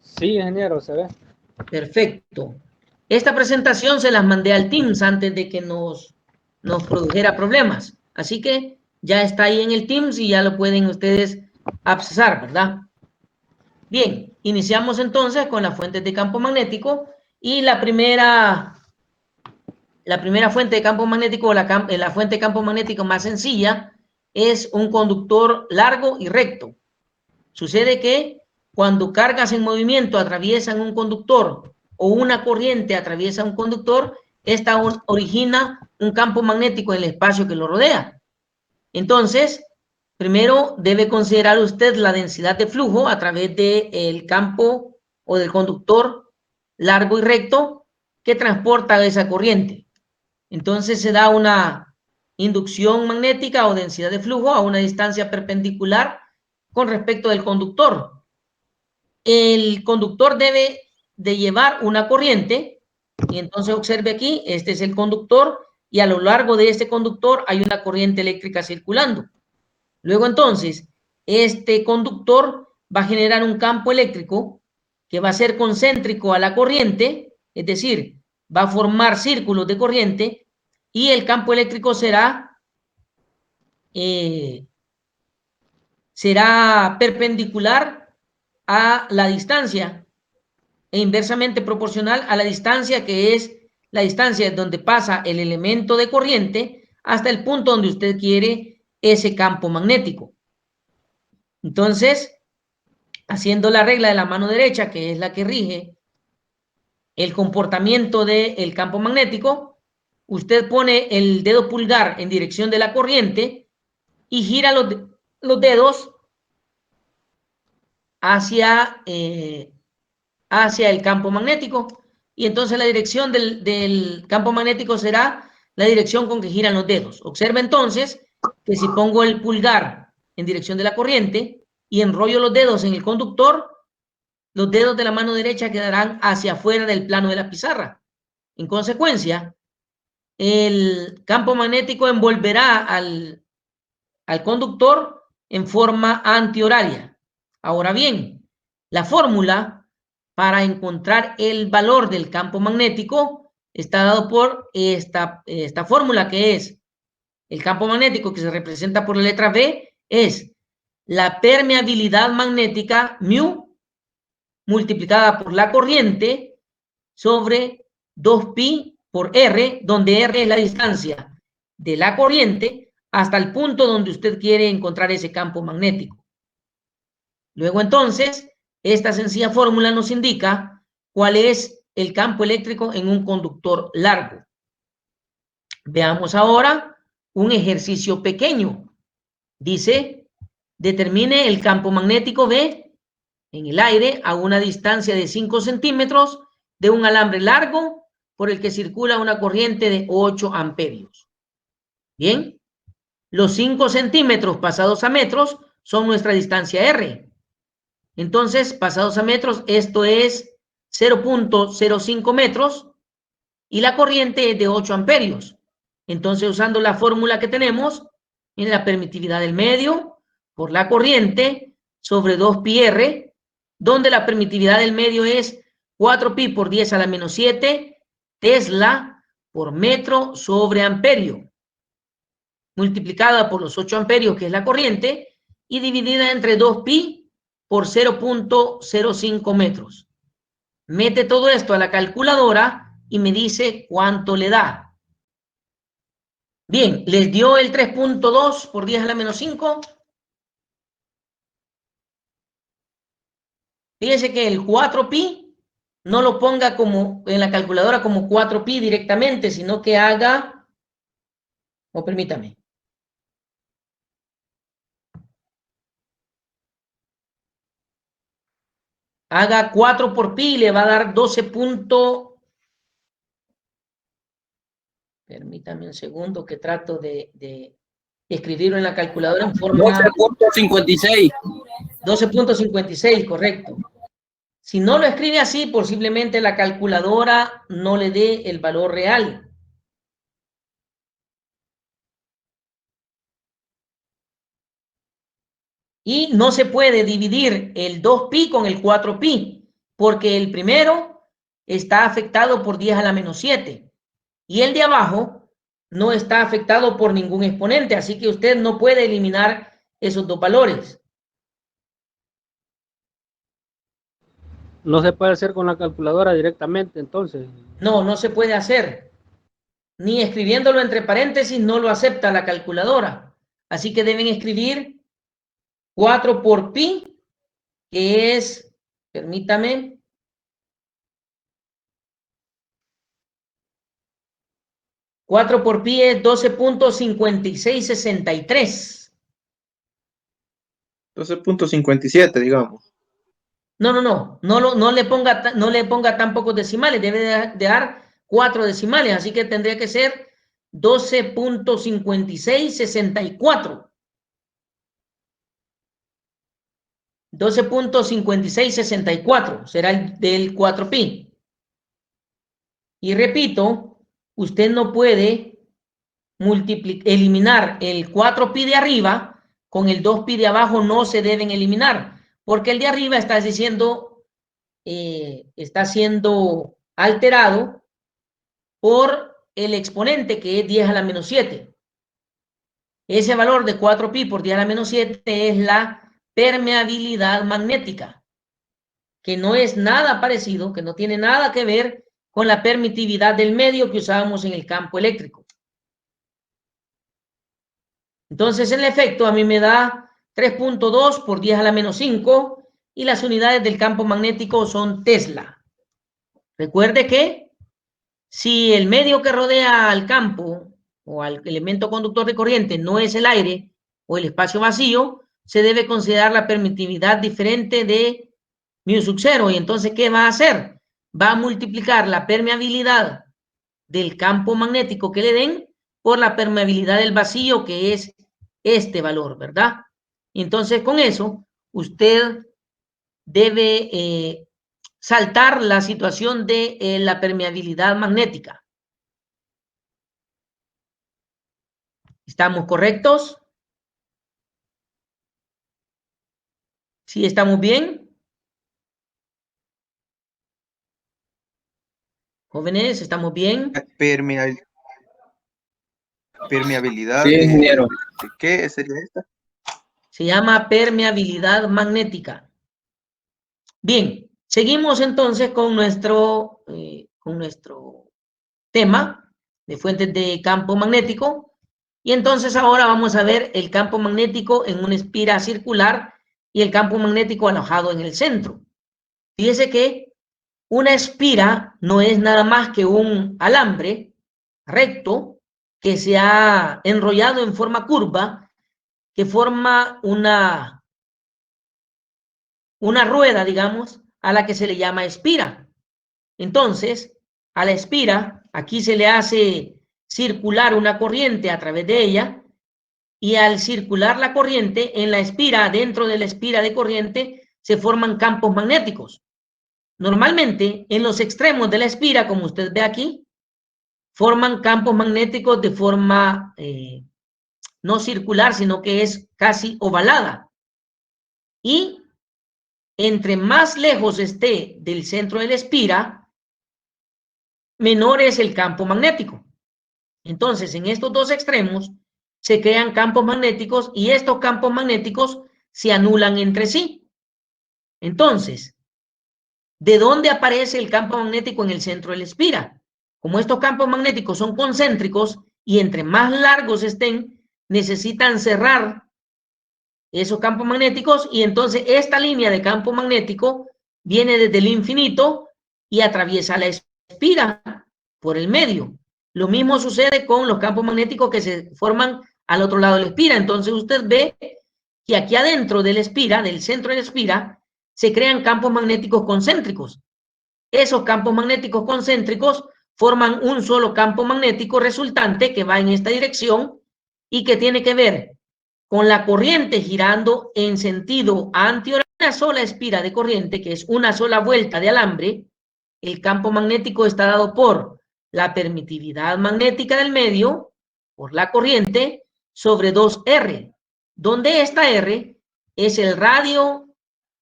Sí, ingeniero, se ve. Perfecto. Esta presentación se las mandé al Teams antes de que nos produjera problemas. Así que ya está ahí en el Teams y ya lo pueden ustedes accesar, ¿verdad? Bien, iniciamos entonces con las fuentes de campo magnético y la primera fuente de campo magnético, la fuente de campo magnético más sencilla, es un conductor largo y recto. Sucede que cuando cargas en movimiento atraviesan un conductor o una corriente atraviesa un conductor, esta origina un campo magnético en el espacio que lo rodea. Entonces, primero debe considerar usted la densidad de flujo a través del campo o del conductor largo y recto que transporta esa corriente. Entonces se da una inducción magnética o densidad de flujo a una distancia perpendicular con respecto del conductor. El conductor debe de llevar una corriente y entonces observe aquí, este es el conductor y a lo largo de este conductor hay una corriente eléctrica circulando. Luego entonces, este conductor va a generar un campo eléctrico que va a ser concéntrico a la corriente, es decir, va a formar círculos de corriente y el campo eléctrico será perpendicular a la distancia e inversamente proporcional a la distancia que es la distancia donde pasa el elemento de corriente hasta el punto donde usted quiere ese campo magnético. Entonces, haciendo la regla de la mano derecha, que es la que rige el comportamiento del campo magnético, usted pone el dedo pulgar en dirección de la corriente y gira los dedos hacia el campo magnético, y entonces la dirección del campo magnético será la dirección con que giran los dedos. Observa entonces que si pongo el pulgar en dirección de la corriente y enrollo los dedos en el conductor, los dedos de la mano derecha quedarán hacia afuera del plano de la pizarra. En consecuencia, el campo magnético envolverá al conductor en forma antihoraria. Ahora bien, la fórmula para encontrar el valor del campo magnético está dado por esta fórmula, que es el campo magnético, que se representa por la letra B, es la permeabilidad magnética μ multiplicada por la corriente sobre 2pi por R, donde R es la distancia de la corriente hasta el punto donde usted quiere encontrar ese campo magnético. Luego, entonces, esta sencilla fórmula nos indica cuál es el campo eléctrico en un conductor largo. Veamos ahora un ejercicio pequeño. Dice, determine el campo magnético B en el aire a una distancia de 5 centímetros de un alambre largo por el que circula una corriente de 8 amperios. Bien, los 5 centímetros pasados a metros son nuestra distancia R. Entonces, pasados a metros, esto es 0.05 metros y la corriente es de 8 amperios. Entonces, usando la fórmula que tenemos, en la permitividad del medio por la corriente sobre 2πr, donde la permitividad del medio es 4pi por 10 a la menos 7 Tesla por metro sobre amperio, multiplicada por los 8 amperios, que es la corriente, y dividida entre 2pi por 0.05 metros. Mete todo esto a la calculadora y me dice cuánto le da. Bien, les dio el 3.2 por 10 a la menos 5. Fíjense que el 4pi no lo ponga como en la calculadora como 4pi directamente, sino que haga, o permítame. Haga 4 por pi y le va a dar 12. Permítame un segundo que trato de escribirlo en la calculadora en forma 12.56. 12.56, correcto. Si no lo escribe así, posiblemente la calculadora no le dé el valor real. Y no se puede dividir el 2pi con el 4pi, porque el primero está afectado por 10 a la menos 7 y el de abajo no está afectado por ningún exponente, así que usted no puede eliminar esos dos valores. No se puede hacer con la calculadora directamente, entonces. No, no se puede hacer. Ni escribiéndolo entre paréntesis no lo acepta la calculadora. Así que deben escribir 4 por pi, que es, permítame, cuatro por pi es 12.5663. 12.57, digamos. No le ponga tan pocos decimales, debe de dar 4 decimales, así que tendría que ser 12.5664. 12.5664 será el del 4pi. Y repito, usted no puede eliminar el 4pi de arriba con el 2pi de abajo, no se deben eliminar, porque el de arriba está siendo alterado por el exponente, que es 10 a la menos 7. Ese valor de 4pi por 10 a la menos 7 es la permeabilidad magnética, que no es nada parecido, que no tiene nada que ver con la permitividad del medio que usábamos en el campo eléctrico. Entonces, en efecto, a mí me da 3.2 por 10 a la menos 5 y las unidades del campo magnético son Tesla. Recuerde que si el medio que rodea al campo o al elemento conductor de corriente no es el aire o el espacio vacío, se debe considerar la permitividad diferente de mu sub 0. Y entonces, ¿qué va a hacer? Va a multiplicar la permeabilidad del campo magnético que le den por la permeabilidad del vacío, que es este valor, ¿verdad? Y entonces, con eso, usted debe saltar la situación de la permeabilidad magnética. ¿Estamos correctos? ¿Sí estamos bien? Jóvenes, ¿estamos bien? Permeabilidad Sí, ingeniero. ¿de qué sería esta? Se llama permeabilidad magnética. Bien, seguimos entonces con nuestro tema de fuentes de campo magnético. Y entonces ahora vamos a ver el campo magnético en una espira circular y el campo magnético alojado en el centro. Fíjese que una espira no es nada más que un alambre recto que se ha enrollado en forma curva, que forma una rueda, digamos, a la que se le llama espira. Entonces, a la espira, aquí se le hace circular una corriente a través de ella, y al circular la corriente en la espira, dentro de la espira de corriente, se forman campos magnéticos. Normalmente, en los extremos de la espira, como usted ve aquí, forman campos magnéticos de forma no circular, sino que es casi ovalada. Y entre más lejos esté del centro de la espira, menor es el campo magnético. Entonces, en estos dos extremos se crean campos magnéticos y estos campos magnéticos se anulan entre sí. Entonces, ¿de dónde aparece el campo magnético en el centro de la espira? Como estos campos magnéticos son concéntricos y entre más largos estén, necesitan cerrar esos campos magnéticos, y entonces esta línea de campo magnético viene desde el infinito y atraviesa la espira por el medio. Lo mismo sucede con los campos magnéticos que se forman al otro lado de la espira. Entonces usted ve que aquí adentro de la espira, del centro de la espira, se crean campos magnéticos concéntricos. Esos campos magnéticos concéntricos forman un solo campo magnético resultante que va en esta dirección y que tiene que ver con la corriente girando en sentido antihorario. Una sola espira de corriente, que es una sola vuelta de alambre, el campo magnético está dado por la permitividad magnética del medio, por la corriente, sobre 2R, donde esta R es el radio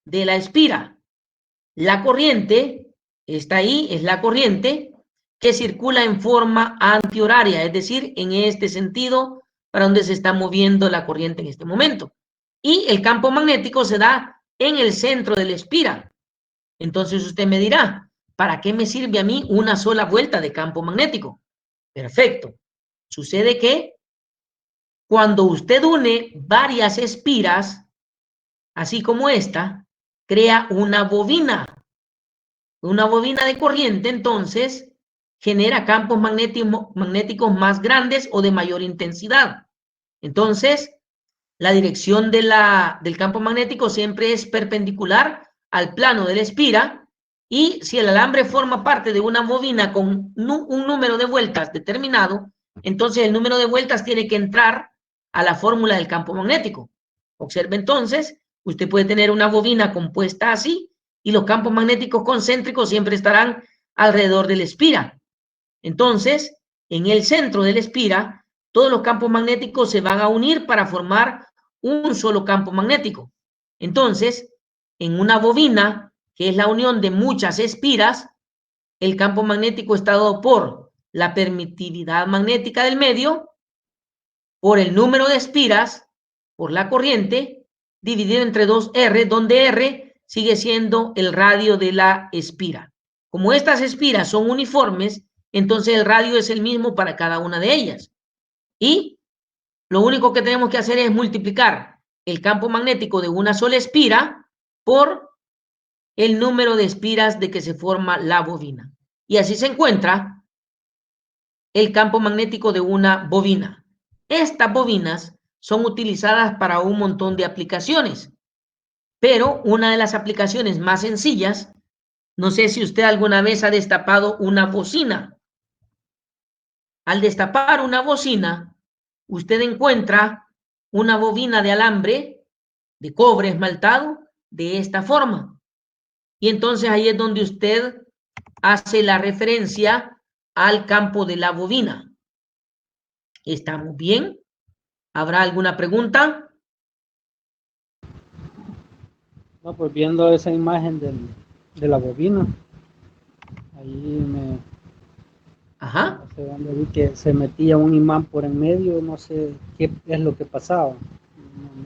de la espira. La corriente está ahí, es la corriente que circula en forma antihoraria, es decir, en este sentido para donde se está moviendo la corriente en este momento. Y el campo magnético se da en el centro de la espira. Entonces usted me dirá, ¿para qué me sirve a mí una sola vuelta de campo magnético? Perfecto. Sucede que cuando usted une varias espiras, así como esta, crea una bobina. Una bobina de corriente, entonces, genera campos magnéticos más grandes o de mayor intensidad. Entonces, la dirección del campo magnético siempre es perpendicular al plano de la espira, y si el alambre forma parte de una bobina con un número de vueltas determinado, entonces el número de vueltas tiene que entrar a la fórmula del campo magnético. Observe entonces, usted puede tener una bobina compuesta así, y los campos magnéticos concéntricos siempre estarán alrededor de la espira. Entonces, en el centro de la espira, todos los campos magnéticos se van a unir para formar un solo campo magnético. Entonces, en una bobina, que es la unión de muchas espiras, el campo magnético está dado por la permitividad magnética del medio, por el número de espiras, por la corriente, dividido entre 2R, donde R sigue siendo el radio de la espira. Como estas espiras son uniformes, entonces el radio es el mismo para cada una de ellas. Y lo único que tenemos que hacer es multiplicar el campo magnético de una sola espira por el número de espiras de que se forma la bobina. Y así se encuentra el campo magnético de una bobina. Estas bobinas son utilizadas para un montón de aplicaciones. Pero una de las aplicaciones más sencillas, no sé si usted alguna vez ha destapado una bocina. Al destapar una bocina, usted encuentra una bobina de alambre de cobre esmaltado de esta forma. Y entonces ahí es donde usted hace la referencia al campo de la bobina. ¿Estamos bien? ¿Habrá alguna pregunta? No, pues viendo esa imagen de la bobina, ahí Ajá. no sé dónde vi que se metía un imán por en medio, no sé qué es lo que pasaba.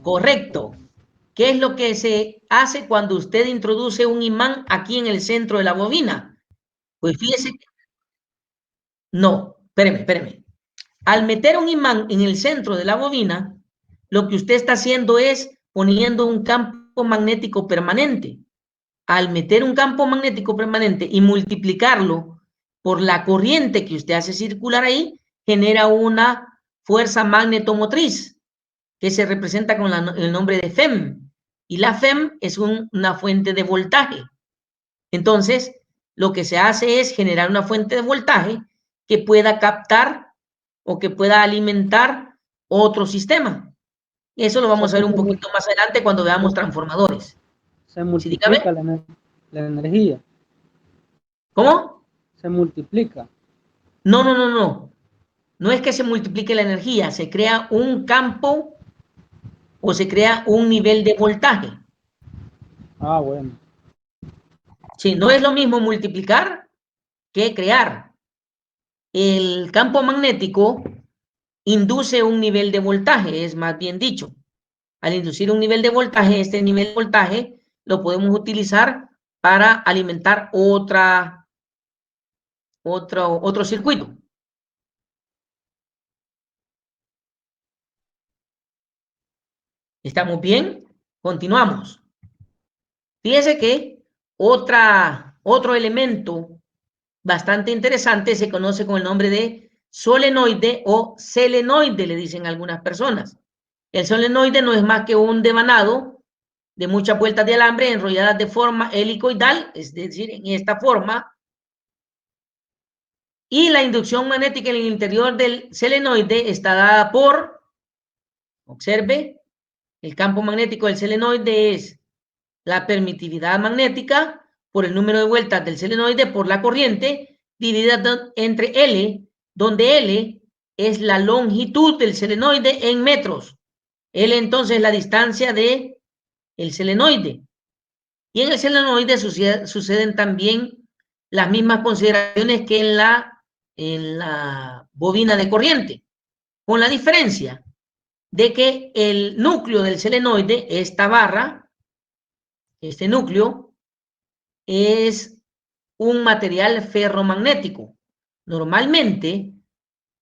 Correcto. ¿Qué es lo que se hace cuando usted introduce un imán aquí en el centro de la bobina? Pues fíjese que... No, espéreme. Al meter un imán en el centro de la bobina, lo que usted está haciendo es poniendo un campo magnético permanente. Al meter un campo magnético permanente y multiplicarlo por la corriente que usted hace circular ahí, genera una fuerza magnetomotriz que se representa con el nombre de FEM. Y la FEM es una fuente de voltaje. Entonces, lo que se hace es generar una fuente de voltaje que pueda captar o que pueda alimentar otro sistema. Eso lo vamos a ver un poquito más adelante cuando veamos transformadores. Se multiplica la energía. ¿Cómo? Se multiplica. No. No es que se multiplique la energía, se crea un campo o se crea un nivel de voltaje. Ah, bueno. Sí, no es lo mismo multiplicar que crear. El campo magnético induce un nivel de voltaje, es más bien dicho. Al inducir un nivel de voltaje, este nivel de voltaje lo podemos utilizar para alimentar otro circuito. ¿Estamos bien? Continuamos. Fíjese que otro elemento bastante interesante se conoce con el nombre de solenoide o selenoide, le dicen algunas personas. El solenoide no es más que un devanado de muchas vueltas de alambre enrolladas de forma helicoidal, es decir, en esta forma, y la inducción magnética en el interior del selenoide está dada por, observe, el campo magnético del selenoide es la permitividad magnética por el número de vueltas del selenoide por la corriente dividida entre L, donde L es la longitud del selenoide en metros. L entonces es la distancia de el selenoide. Y en el selenoide suceden también las mismas consideraciones que en la bobina de corriente, con la diferencia de que el núcleo del selenoide, esta barra, este núcleo, es un material ferromagnético. Normalmente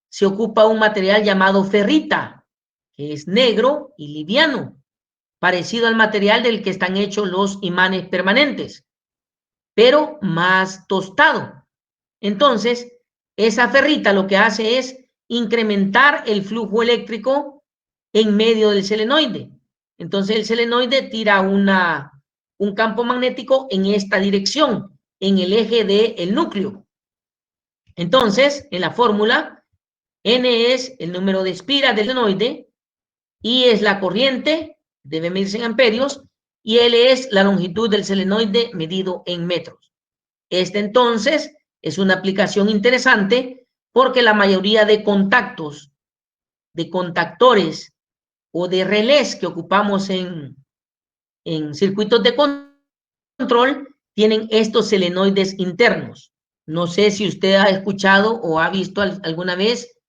se ocupa un material llamado ferrita, que es negro y liviano, parecido al material del que están hechos los imanes permanentes, pero más tostado. Entonces, esa ferrita lo que hace es incrementar el flujo eléctrico en medio del selenoide. Entonces, el selenoide tira un campo magnético en esta dirección, en el eje del núcleo. Entonces, en la fórmula, N es el número de espiras del selenoide, I es la corriente, debe medirse en amperios, y L es la longitud del selenoide medido en metros. Este entonces es una aplicación interesante porque la mayoría de contactos, de contactores o de relés que ocupamos en circuitos de control tienen estos selenoides internos. No sé si usted ha escuchado o ha visto alguna vez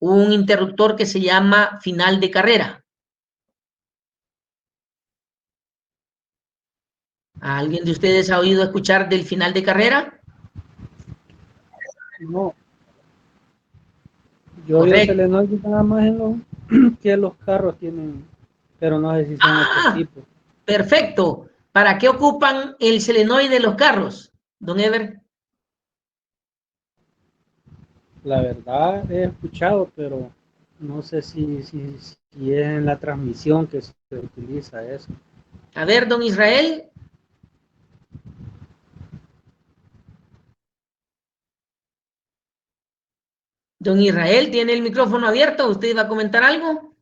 un interruptor que se llama final de carrera. ¿Alguien de ustedes ha oído escuchar del final de carrera? No. Yo vi el selenoide nada más en los que los carros tienen, pero no sé si son estos tipos. Perfecto. ¿Para qué ocupan el selenoide de los carros, don Ever? La verdad he escuchado, pero no sé si Y es en la transmisión que se utiliza eso. A ver, don Israel. Don Israel, ¿tiene el micrófono abierto? ¿Usted iba a comentar algo?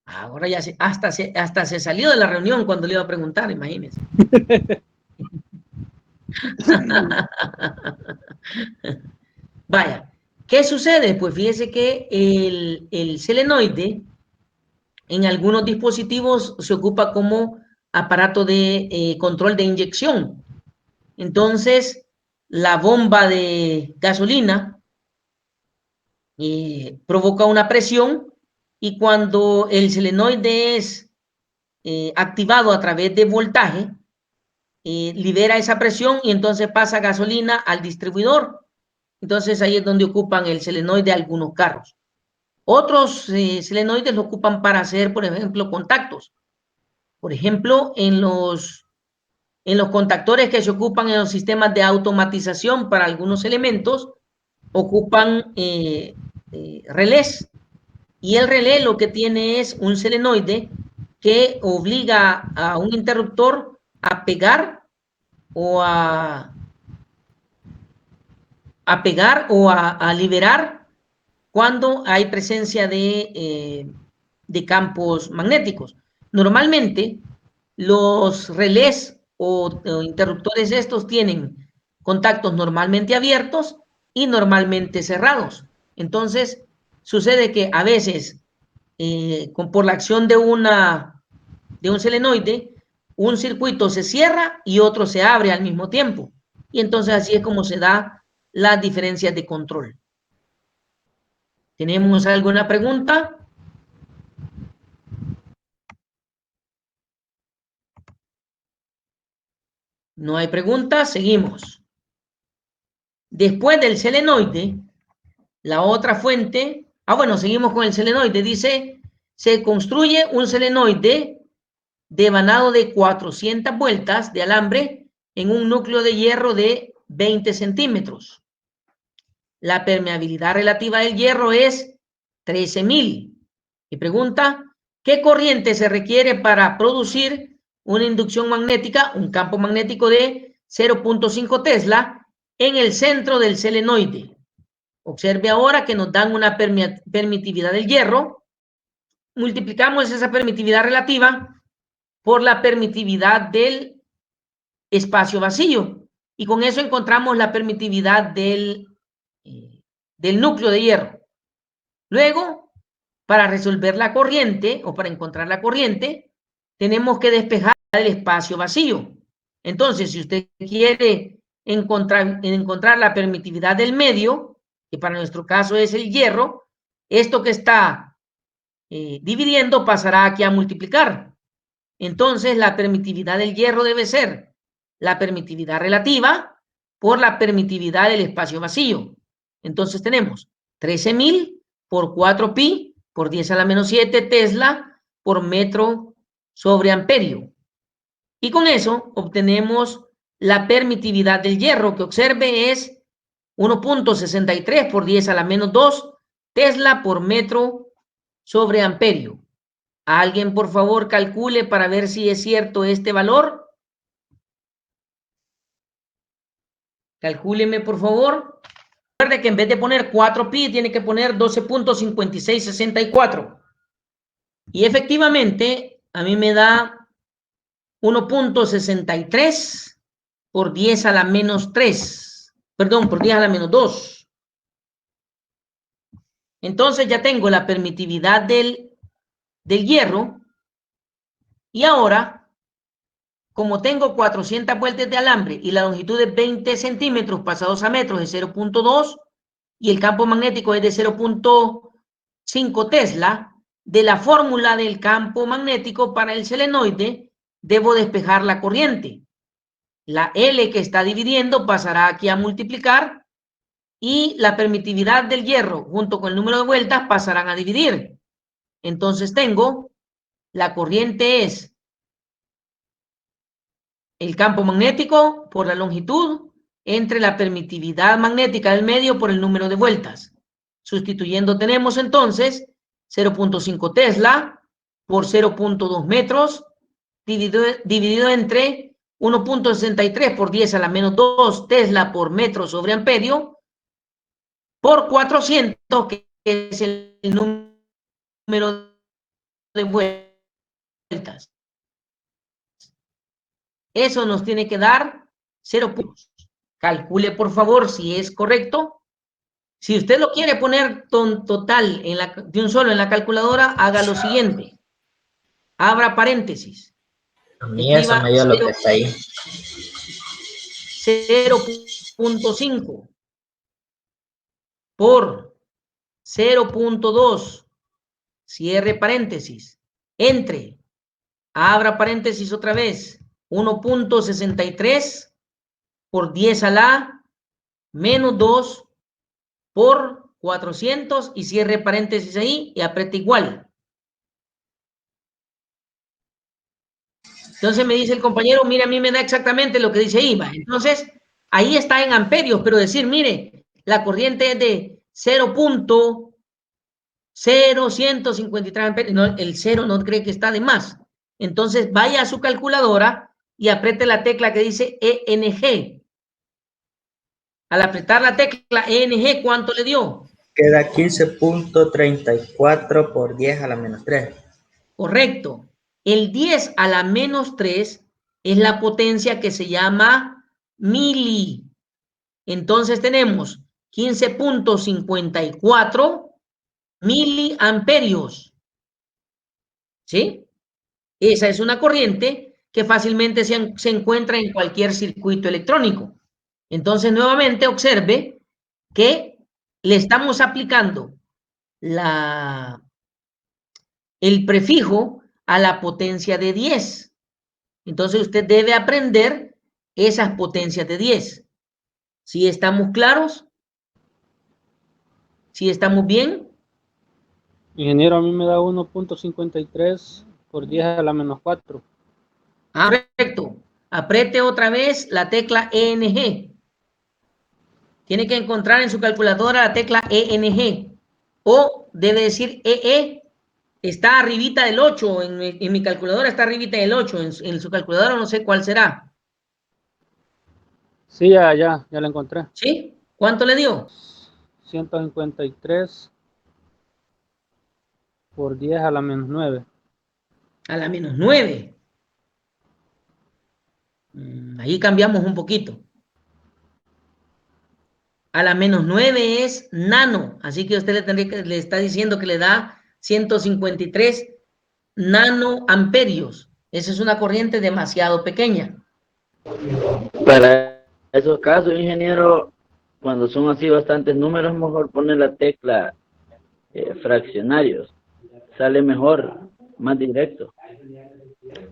Ahora ya hasta se salió de la reunión cuando le iba a preguntar, imagínese. Vaya, ¿qué sucede? Pues fíjese que el selenoide en algunos dispositivos se ocupa como aparato de control de inyección. Entonces, la bomba de gasolina provoca una presión y cuando el selenoide es activado a través de voltaje, libera esa presión y entonces pasa gasolina al distribuidor. Entonces ahí es donde ocupan el selenoide algunos carros. Otros selenoides lo ocupan para hacer, por ejemplo, contactos. Por ejemplo, en los contactores que se ocupan en los sistemas de automatización para algunos elementos, ocupan relés. Y el relé lo que tiene es un selenoide que obliga a un interruptor a pegar o a pegar o a liberar cuando hay presencia de campos magnéticos. Normalmente, los relés o interruptores estos tienen contactos normalmente abiertos y normalmente cerrados. Entonces, sucede que a veces, por la acción de un selenoide, un circuito se cierra y otro se abre al mismo tiempo. Y entonces así es como se da las diferencias de control. ¿Tenemos alguna pregunta? No hay preguntas, seguimos. Después del selenoide, la otra fuente, bueno, seguimos con el selenoide, dice, se construye un selenoide devanado de 400 vueltas de alambre en un núcleo de hierro de 20 centímetros. La permeabilidad relativa del hierro es 13.000. Y pregunta, ¿qué corriente se requiere para producir una inducción magnética, un campo magnético de 0.5 Tesla en el centro del selenoide? Observe ahora que nos dan una permitividad del hierro. Multiplicamos esa permitividad relativa por la permitividad del espacio vacío. Y con eso encontramos la permitividad del núcleo de hierro. Luego, para resolver la corriente o para encontrar la corriente, tenemos que despejar el espacio vacío. Entonces, si usted quiere encontrar la permitividad del medio, que para nuestro caso es el hierro, esto que está dividiendo pasará aquí a multiplicar. Entonces, la permitividad del hierro debe ser la permitividad relativa por la permitividad del espacio vacío. Entonces tenemos 13.000 por 4pi por 10 a la menos 7 Tesla por metro sobre amperio. Y con eso obtenemos la permitividad del hierro, que observe es 1.63 por 10 a la menos 2 Tesla por metro sobre amperio. ¿Alguien, por favor, calcule para ver si es cierto este valor? Calcúleme, por favor. Recuerde que en vez de poner 4pi, tiene que poner 12.5664. Y efectivamente, a mí me da 1.63 por 10 a la menos 3. Perdón, por 10 a la menos 2. Entonces ya tengo la permitividad del hierro. Y ahora, como tengo 400 vueltas de alambre y la longitud de 20 centímetros pasados a metros de 0.2 y el campo magnético es de 0.5 Tesla, de la fórmula del campo magnético para el selenoide debo despejar la corriente. La L que está dividiendo pasará aquí a multiplicar y la permitividad del hierro junto con el número de vueltas pasarán a dividir. Entonces tengo, la corriente es el campo magnético por la longitud entre la permitividad magnética del medio por el número de vueltas. Sustituyendo tenemos entonces 0.5 Tesla por 0.2 metros dividido entre 1.63 por 10 a la menos 2 Tesla por metro sobre amperio por 400, que es el número de vueltas. Eso nos tiene que dar 0 puntos. Calcule, por favor, si es correcto. Si usted lo quiere poner total de un solo en la calculadora, haga lo siguiente. Abra paréntesis. A mí eso me dio lo que está ahí. 0.5 por 0.2, cierre paréntesis, entre, abra paréntesis otra vez, 1.63 por 10 a la menos 2 por 400 y cierre paréntesis ahí y apriete igual. Entonces me dice el compañero, mire, a mí me da exactamente lo que dice ahí. Entonces, ahí está en amperios, pero decir, mire, la corriente es de 0.0153 amperios. No, el 0 no cree que está de más. Entonces, vaya a su calculadora y apriete la tecla que dice ENG. Al apretar la tecla ENG, ¿cuánto le dio? Queda 15.34 por 10 a la menos 3. Correcto. El 10 a la menos 3 es la potencia que se llama mili. Entonces tenemos 15.54 miliamperios. ¿Sí? Esa es una corriente que fácilmente se encuentra en cualquier circuito electrónico. Entonces, nuevamente, observe que le estamos aplicando el prefijo a la potencia de 10. Entonces, usted debe aprender esas potencias de 10. ¿Sí estamos claros? ¿Sí estamos bien? Ingeniero, a mí me da 1.53 por 10 a la menos 4. Ah, correcto. Apriete otra vez la tecla ENG. Tiene que encontrar en su calculadora la tecla ENG. O debe decir EE. Está arribita del 8. En mi calculadora está arribita del 8. En su calculadora no sé cuál será. Sí, ya la encontré. ¿Sí? ¿Cuánto le dio? 153 por 10 a la menos 9. A la menos 9. Ahí cambiamos un poquito. A la menos 9 es nano. Así que usted le está diciendo que le da 153 nanoamperios. Esa es una corriente demasiado pequeña. Para esos casos, ingeniero, cuando son así bastantes números, mejor poner la tecla fraccionarios. Sale mejor, más directo.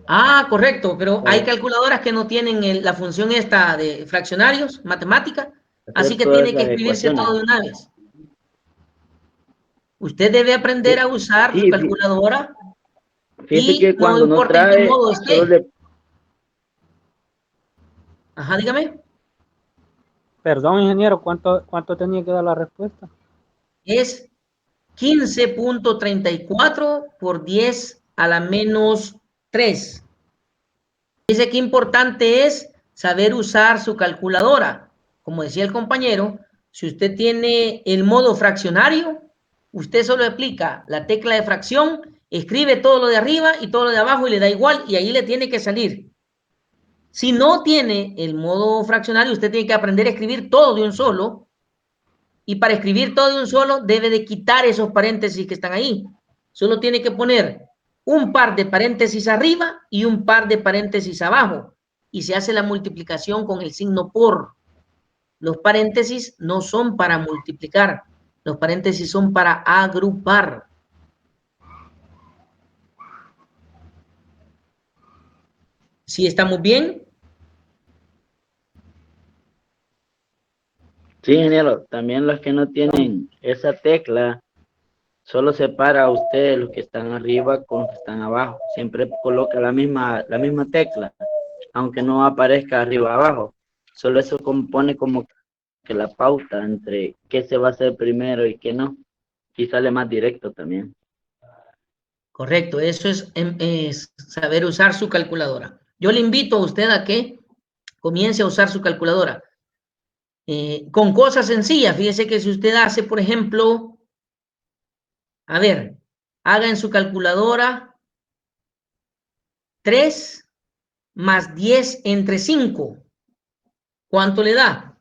Ah, correcto, pero hay calculadoras que no tienen la función esta de fraccionarios, matemática, así que tiene que escribirse todo de una vez. Usted debe aprender a usar su calculadora. Fíjese que cuando no importa en qué trae, modo esté. Ajá, dígame. Perdón, ingeniero, ¿cuánto tenía que dar la respuesta? Es 15.34 por 10 a la menos 3. Dice que importante es saber usar su calculadora. Como decía el compañero, si usted tiene el modo fraccionario, usted solo aplica la tecla de fracción, escribe todo lo de arriba y todo lo de abajo y le da igual y ahí le tiene que salir. Si no tiene el modo fraccionario, usted tiene que aprender a escribir todo de un solo. Y para escribir todo de un solo, debe de quitar esos paréntesis que están ahí. Solo tiene que poner un par de paréntesis arriba y un par de paréntesis abajo. Y se hace la multiplicación con el signo por. Los paréntesis no son para multiplicar. Los paréntesis son para agrupar. ¿Sí estamos bien? Sí, ingeniero, también los que no tienen esa tecla, solo separa a ustedes los que están arriba con los que están abajo. Siempre coloca la misma tecla, aunque no aparezca arriba o abajo. Solo eso compone como que la pauta entre qué se va a hacer primero y qué no. y sale más directo también. Correcto, eso es saber usar su calculadora. Yo le invito a usted a que comience a usar su calculadora. Con cosas sencillas, fíjese que si usted hace, por ejemplo, a ver, haga en su calculadora 3 más 10 entre 5. ¿Cuánto le da?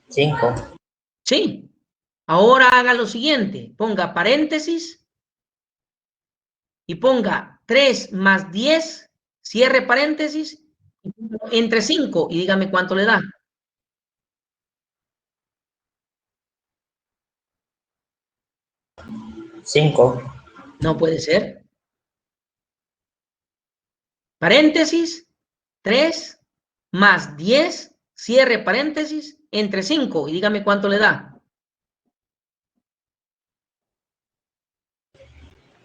5. Sí. Ahora haga lo siguiente, ponga paréntesis y ponga 3 más 10, cierre paréntesis, entre 5 y dígame cuánto le da. 5. No puede ser. Paréntesis, 3 más 10, cierre paréntesis, entre 5 y dígame cuánto le da.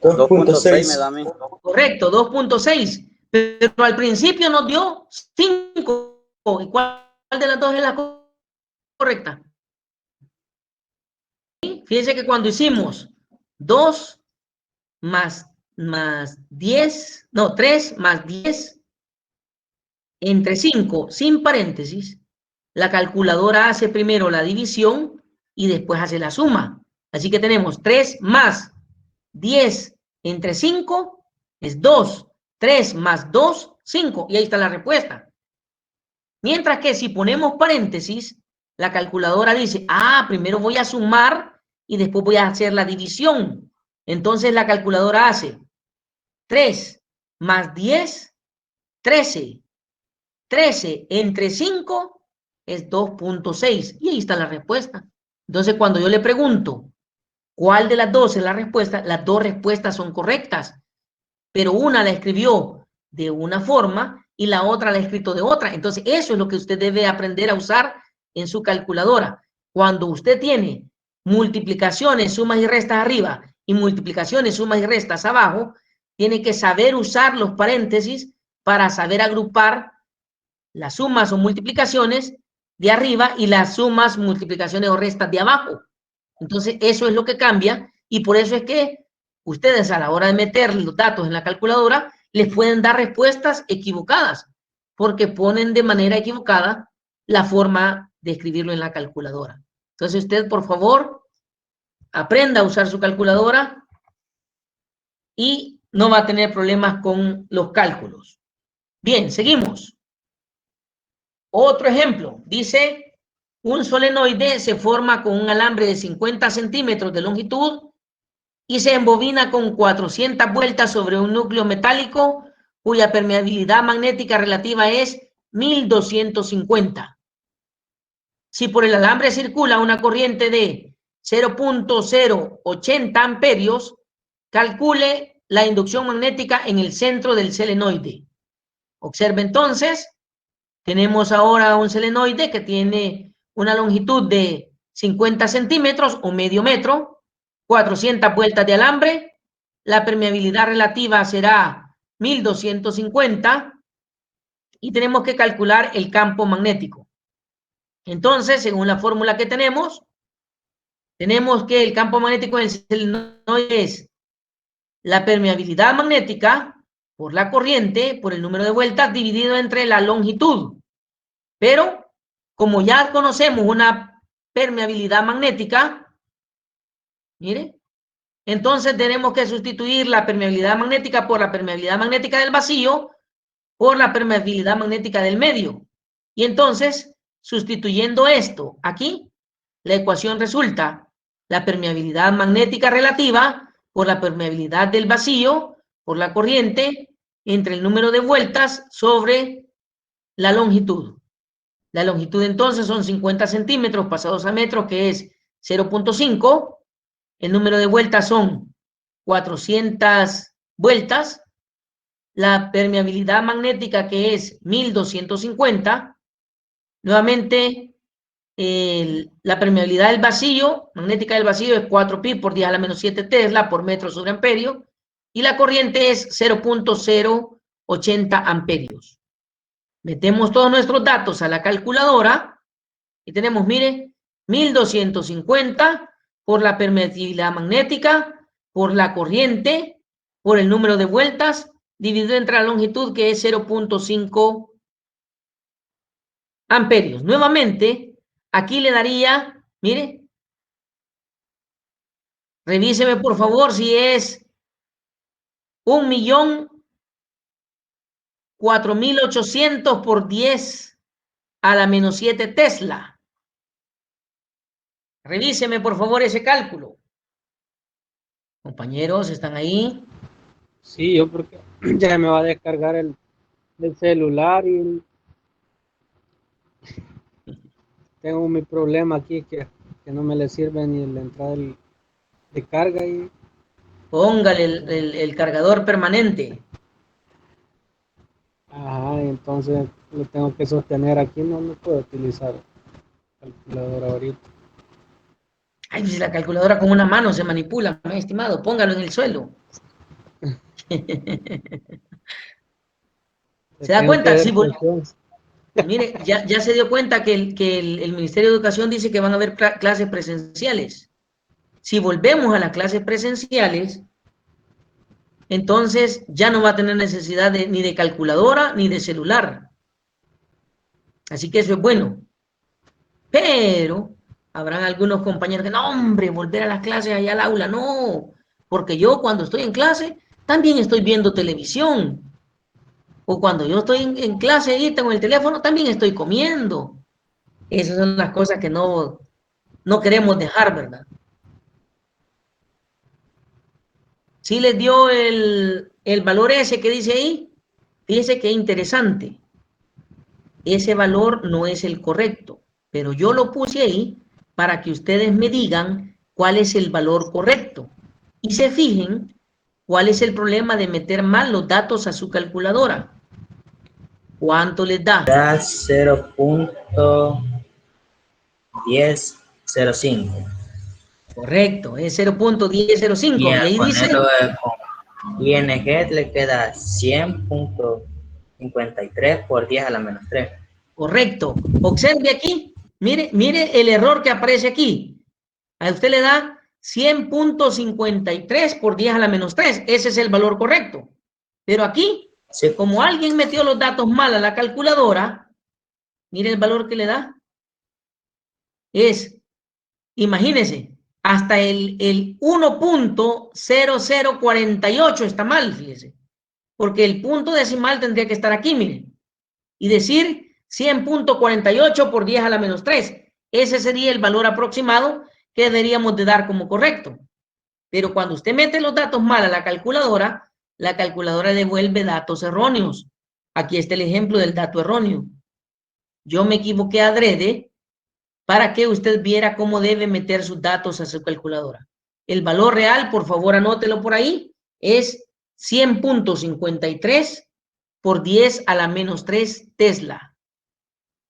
2.6 me da a mí. Correcto, 2.6. Pero al principio nos dio 5. ¿Y cuál de las dos es la correcta? Fíjense que cuando hicimos 2 más 10, no, 3 más 10 entre 5 sin paréntesis, la calculadora hace primero la división y después hace la suma. Así que tenemos 3 más 10 entre 5 es 2. 3 más 2, 5. Y ahí está la respuesta. Mientras que si ponemos paréntesis, la calculadora dice, primero voy a sumar y después voy a hacer la división. Entonces la calculadora hace 3 más 10, 13. 13 entre 5 es 2.6. Y ahí está la respuesta. Entonces cuando yo le pregunto, ¿cuál de las dos es la respuesta? Las dos respuestas son correctas, pero una la escribió de una forma y la otra la ha escrito de otra. Entonces, eso es lo que usted debe aprender a usar en su calculadora. Cuando usted tiene multiplicaciones, sumas y restas arriba y multiplicaciones, sumas y restas abajo, tiene que saber usar los paréntesis para saber agrupar las sumas o multiplicaciones de arriba y las sumas, multiplicaciones o restas de abajo. Entonces, eso es lo que cambia y por eso es que ustedes a la hora de meter los datos en la calculadora les pueden dar respuestas equivocadas porque ponen de manera equivocada la forma de escribirlo en la calculadora. Entonces, usted, por favor, aprenda a usar su calculadora y no va a tener problemas con los cálculos. Bien, seguimos. Otro ejemplo, dice, un solenoide se forma con un alambre de 50 centímetros de longitud y se embobina con 400 vueltas sobre un núcleo metálico cuya permeabilidad magnética relativa es 1250. Si por el alambre circula una corriente de 0.080 amperios, calcule la inducción magnética en el centro del solenoide. Observe entonces, tenemos ahora un solenoide que tiene una longitud de 50 centímetros o medio metro, 400 vueltas de alambre, la permeabilidad relativa será 1250 y tenemos que calcular el campo magnético. Entonces, según la fórmula que tenemos que el campo magnético del solenoide es la permeabilidad magnética por la corriente, por el número de vueltas, dividido entre la longitud. Pero, como ya conocemos una permeabilidad magnética, mire, entonces tenemos que sustituir la permeabilidad magnética por la permeabilidad magnética del vacío por la permeabilidad magnética del medio. Y entonces, sustituyendo esto aquí, la ecuación resulta la permeabilidad magnética relativa por la permeabilidad del vacío por la corriente entre el número de vueltas sobre la longitud. La longitud entonces son 50 centímetros pasados a metros, que es 0.5. El número de vueltas son 400 vueltas. La permeabilidad magnética, que es 1250. Nuevamente, la permeabilidad del vacío, magnética del vacío, es 4pi por 10⁻⁷ Tesla por metro sobre amperio. Y la corriente es 0.080 80 amperios. Metemos todos nuestros datos a la calculadora y tenemos, mire, 1250 por la permitividad magnética, por la corriente, por el número de vueltas, dividido entre la longitud, que es 0.5 amperios. Nuevamente, aquí le daría, mire, revíseme por favor si es 1.004.800 por 10 a la menos 7 Tesla. Revíseme por favor ese cálculo. Compañeros, ¿están ahí? Sí, yo porque ya me va a descargar el celular y tengo mi problema aquí que no me le sirve ni la entrada de carga y Póngale el cargador permanente. ajá, entonces lo tengo que sostener aquí, no puedo utilizar calculadora ahorita. Ay, pues la calculadora con una mano se manipula, mi estimado. Póngalo en el suelo. ¿Se da cuenta? Sí, mire, ya se dio cuenta que el Ministerio de Educación dice que van a haber clases presenciales. Si volvemos a las clases presenciales, entonces ya no va a tener necesidad ni de calculadora ni de celular. Así que eso es bueno. Pero habrán algunos compañeros que, no, hombre, volver a las clases allá al aula, no. Porque yo cuando estoy en clase también estoy viendo televisión. O cuando yo estoy en clase y tengo el teléfono, también estoy comiendo. Esas son las cosas que no queremos dejar, ¿verdad? ¿Sí les dio el valor ese que dice ahí? Fíjense qué interesante. Ese valor no es el correcto, pero yo lo puse ahí para que ustedes me digan cuál es el valor correcto. Y se fijen cuál es el problema de meter mal los datos a su calculadora. ¿Cuánto les da? Da 0.1005. Correcto, es 0.1005. Y Y al ahí dice... ponerlo con ING le queda 100.53 por 10 a la menos 3. Correcto. Observe aquí. Mire el error que aparece aquí. A usted le da 100.53 por 10 a la menos 3. Ese es el valor correcto. Pero aquí, sí, como alguien metió los datos mal a la calculadora, mire el valor que le da. Es, imagínense, hasta el 1.0048 está mal, fíjese. Porque el punto decimal tendría que estar aquí, miren. Y decir 100.48 por 10 a la menos 3. Ese sería el valor aproximado que deberíamos de dar como correcto. Pero cuando usted mete los datos mal a la calculadora devuelve datos erróneos. Aquí está el ejemplo del dato erróneo. Yo me equivoqué adrede para que usted viera cómo debe meter sus datos a su calculadora. El valor real, por favor, anótelo por ahí, es 100.53 por 10 a la menos 3 Tesla.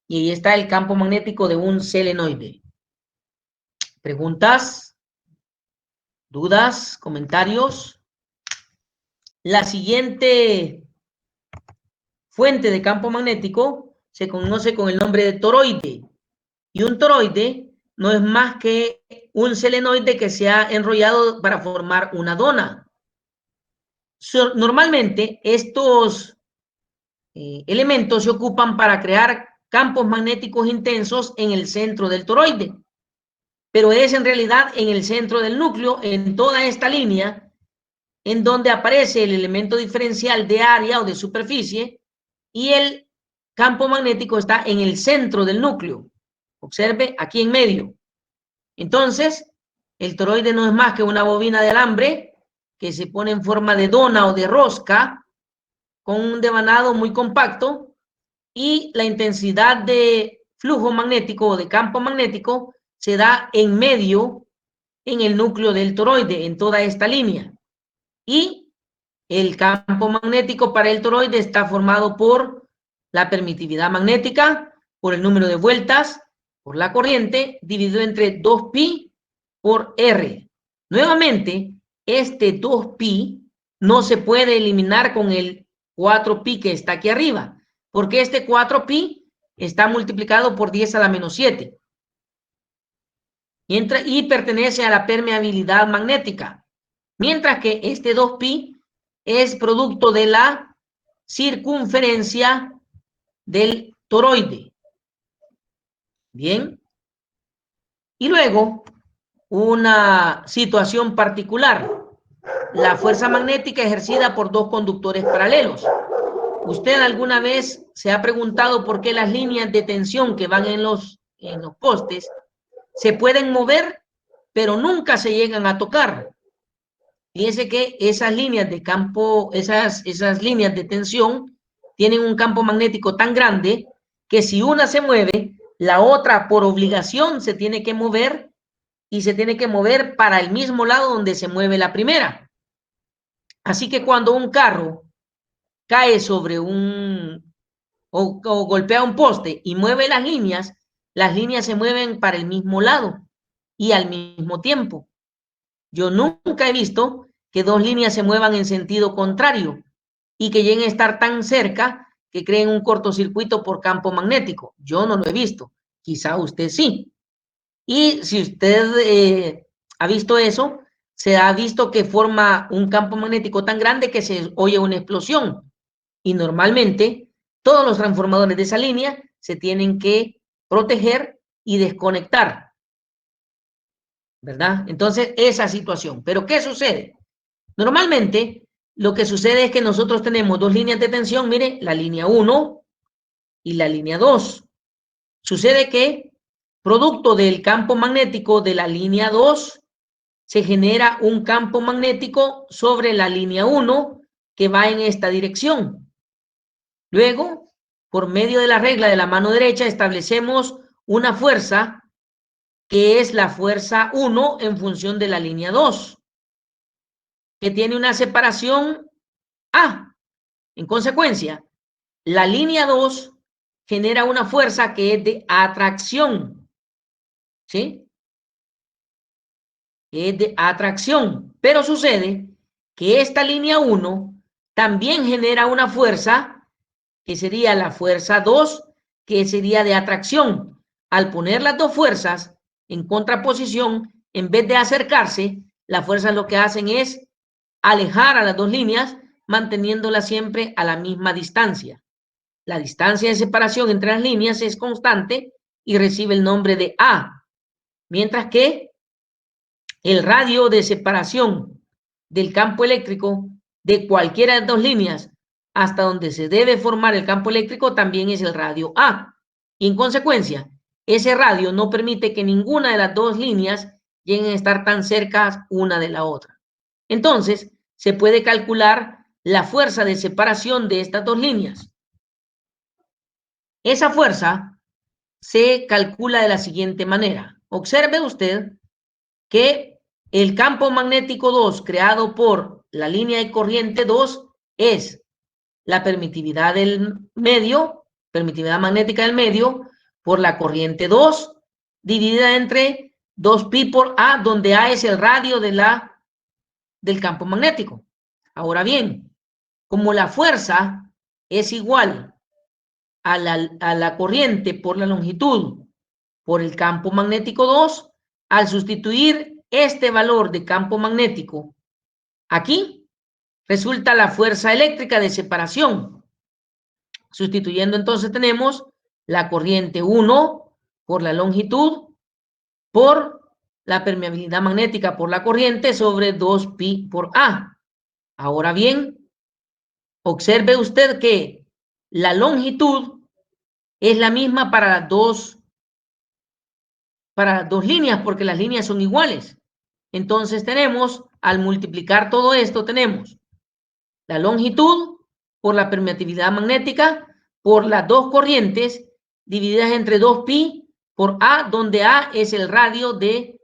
Y ahí está el campo magnético de un selenoide. ¿Preguntas? ¿Dudas? ¿Comentarios? La siguiente fuente de campo magnético se conoce con el nombre de toroide. Y un toroide no es más que un selenoide que se ha enrollado para formar una dona. Normalmente estos elementos se ocupan para crear campos magnéticos intensos en el centro del toroide, pero es en realidad en el centro del núcleo, en toda esta línea, en donde aparece el elemento diferencial de área o de superficie, y el campo magnético está en el centro del núcleo. Observe, aquí en medio. Entonces, el toroide no es más que una bobina de alambre que se pone en forma de dona o de rosca, con un devanado muy compacto, y la intensidad de flujo magnético o de campo magnético se da en medio, en el núcleo del toroide, en toda esta línea. Y el campo magnético para el toroide está formado por la permitividad magnética, por el número de vueltas, por la corriente, dividido entre 2pi por R. Nuevamente, este 2pi no se puede eliminar con el 4pi que está aquí arriba, porque este 4pi está multiplicado por 10 a la menos 7. Y pertenece a la permeabilidad magnética, mientras que este 2pi es producto de la circunferencia del toroide. Bien. Y luego, una situación particular, la fuerza magnética ejercida por dos conductores paralelos. ¿Usted alguna vez se ha preguntado por qué las líneas de tensión que van en los postes se pueden mover, pero nunca se llegan a tocar? Fíjense que esas líneas de campo, esas líneas de tensión tienen un campo magnético tan grande que si una se mueve, la otra por obligación se tiene que mover, y se tiene que mover para el mismo lado donde se mueve la primera. Así que cuando un carro cae sobre o golpea un poste y mueve las líneas se mueven para el mismo lado y al mismo tiempo. Yo nunca he visto que dos líneas se muevan en sentido contrario y que lleguen a estar tan cerca que creen un cortocircuito por campo magnético. Yo no lo he visto. Quizá usted sí. Y si usted ha visto eso, se ha visto que forma un campo magnético tan grande que se oye una explosión. Y normalmente todos los transformadores de esa línea se tienen que proteger y desconectar, ¿verdad? Entonces, esa situación. ¿Pero qué sucede? Normalmente, lo que sucede es que nosotros tenemos dos líneas de tensión, mire, la línea 1 y la línea 2. Sucede que, producto del campo magnético de la línea 2, se genera un campo magnético sobre la línea 1 que va en esta dirección. Luego, por medio de la regla de la mano derecha, establecemos una fuerza que es la fuerza 1 en función de la línea 2, que tiene una separación A. En consecuencia, la línea 2 genera una fuerza que es de atracción, ¿sí? Es de atracción, pero sucede que esta línea 1 también genera una fuerza que sería la fuerza 2, que sería de atracción. Al poner las dos fuerzas en contraposición, en vez de acercarse, las fuerzas lo que hacen es alejar a las dos líneas, manteniéndolas siempre a la misma distancia. La distancia de separación entre las líneas es constante y recibe el nombre de A, mientras que el radio de separación del campo eléctrico de cualquiera de las dos líneas hasta donde se debe formar el campo eléctrico también es el radio A. Y en consecuencia, ese radio no permite que ninguna de las dos líneas lleguen a estar tan cerca una de la otra. Entonces, se puede calcular la fuerza de separación de estas dos líneas. Esa fuerza se calcula de la siguiente manera. Observe usted que el campo magnético 2 creado por la línea de corriente 2 es la permitividad del medio, permitividad magnética del medio, por la corriente 2, dividida entre 2pi por A, donde A es el radio del campo magnético. Ahora bien, como la fuerza es igual a la corriente por la longitud por el campo magnético 2, al sustituir este valor de campo magnético aquí, resulta la fuerza eléctrica de separación. Sustituyendo entonces tenemos la corriente 1 por la longitud por la permeabilidad magnética por la corriente sobre 2pi por A. Ahora bien, observe usted que la longitud es la misma para las dos líneas porque las líneas son iguales. Entonces tenemos, al multiplicar todo esto, tenemos la longitud por la permeabilidad magnética por las dos corrientes divididas entre 2pi por A, donde A es el radio del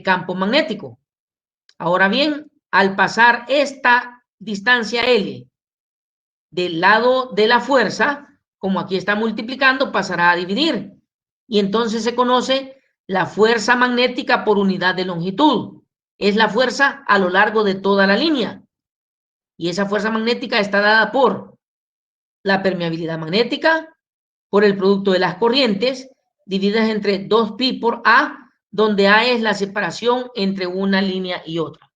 campo magnético. Ahora bien, al pasar esta distancia L del lado de la fuerza, como aquí está multiplicando, pasará a dividir. Y entonces se conoce la fuerza magnética por unidad de longitud. Es la fuerza a lo largo de toda la línea. Y esa fuerza magnética está dada por la permeabilidad magnética, por el producto de las corrientes, divididas entre 2pi por A, donde A es la separación entre una línea y otra.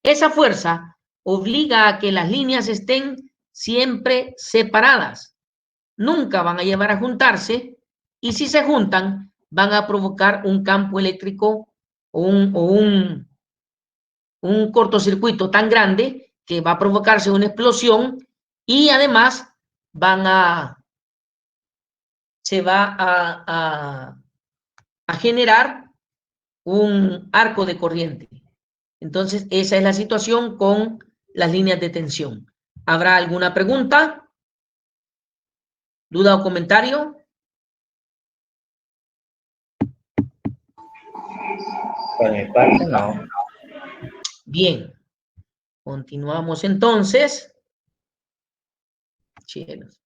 Esa fuerza obliga a que las líneas estén siempre separadas. Nunca van a llevar a juntarse, y si se juntan, van a provocar un campo eléctrico o un cortocircuito tan grande que va a provocarse una explosión, y además se va a generar un arco de corriente. Entonces, esa es la situación con las líneas de tensión. ¿Habrá alguna pregunta, duda o comentario? Por mi parte, no. Bien, continuamos entonces. Cielos.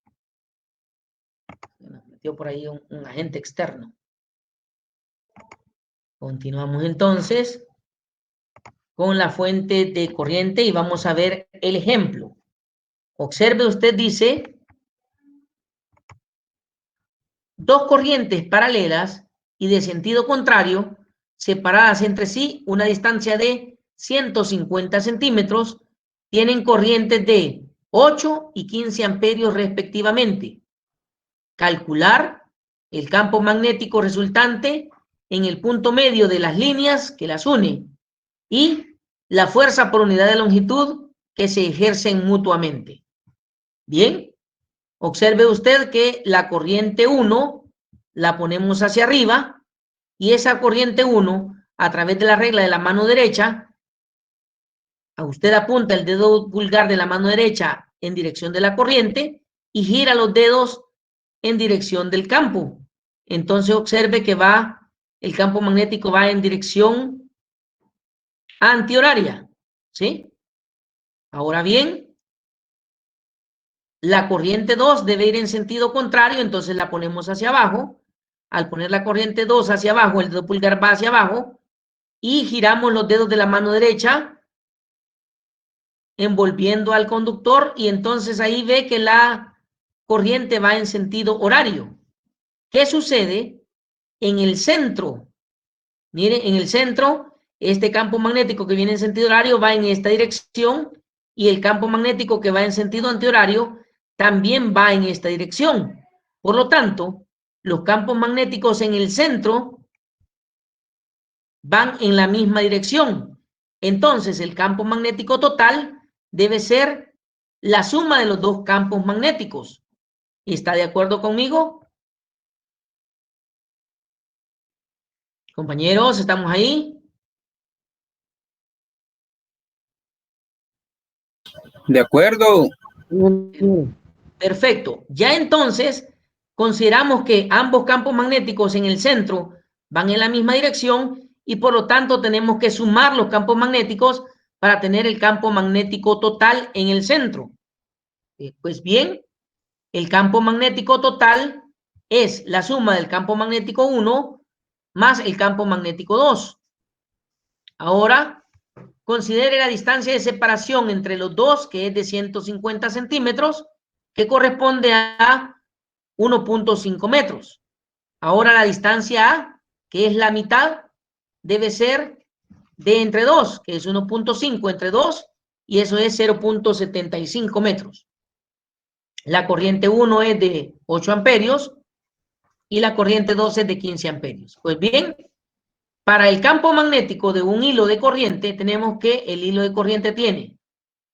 Nos metió por ahí un agente externo. Continuamos entonces con la fuente de corriente y vamos a ver el ejemplo. Observe usted, dice, dos corrientes paralelas y de sentido contrario, separadas entre sí una distancia de 150 centímetros, tienen corrientes de 8 y 15 amperios respectivamente. Calcular el campo magnético resultante en el punto medio de las líneas que las unen y la fuerza por unidad de longitud que se ejercen mutuamente. Bien, observe usted que la corriente 1 la ponemos hacia arriba, y esa corriente 1, a través de la regla de la mano derecha, a usted apunta el dedo pulgar de la mano derecha en dirección de la corriente y gira los dedos en dirección del campo. Entonces observe que el campo magnético va en dirección antihoraria, ¿sí? Ahora bien, la corriente 2 debe ir en sentido contrario, entonces la ponemos hacia abajo. Al poner la corriente 2 hacia abajo, el dedo pulgar va hacia abajo y giramos los dedos de la mano derecha envolviendo al conductor, y entonces ahí ve que la corriente va en sentido horario. ¿Qué sucede? En el centro, mire, en el centro, este campo magnético que viene en sentido horario va en esta dirección, y el campo magnético que va en sentido antihorario también va en esta dirección. Por lo tanto, los campos magnéticos en el centro van en la misma dirección. Entonces, el campo magnético total debe ser la suma de los dos campos magnéticos. ¿Está de acuerdo conmigo? Compañeros, ¿estamos ahí? De acuerdo. Perfecto. Ya entonces consideramos que ambos campos magnéticos en el centro van en la misma dirección, y por lo tanto tenemos que sumar los campos magnéticos para tener el campo magnético total en el centro. Pues bien, el campo magnético total es la suma del campo magnético 1 más el campo magnético 2. Ahora, considere la distancia de separación entre los dos, que es de 150 centímetros, que corresponde a 1.5 metros. Ahora la distancia A, que es la mitad, debe ser de entre 2, que es 1.5 entre 2, y eso es 0.75 metros. La corriente 1 es de 8 amperios y la corriente 2 es de 15 amperios. Pues bien, para el campo magnético de un hilo de corriente, tenemos que el hilo de corriente tiene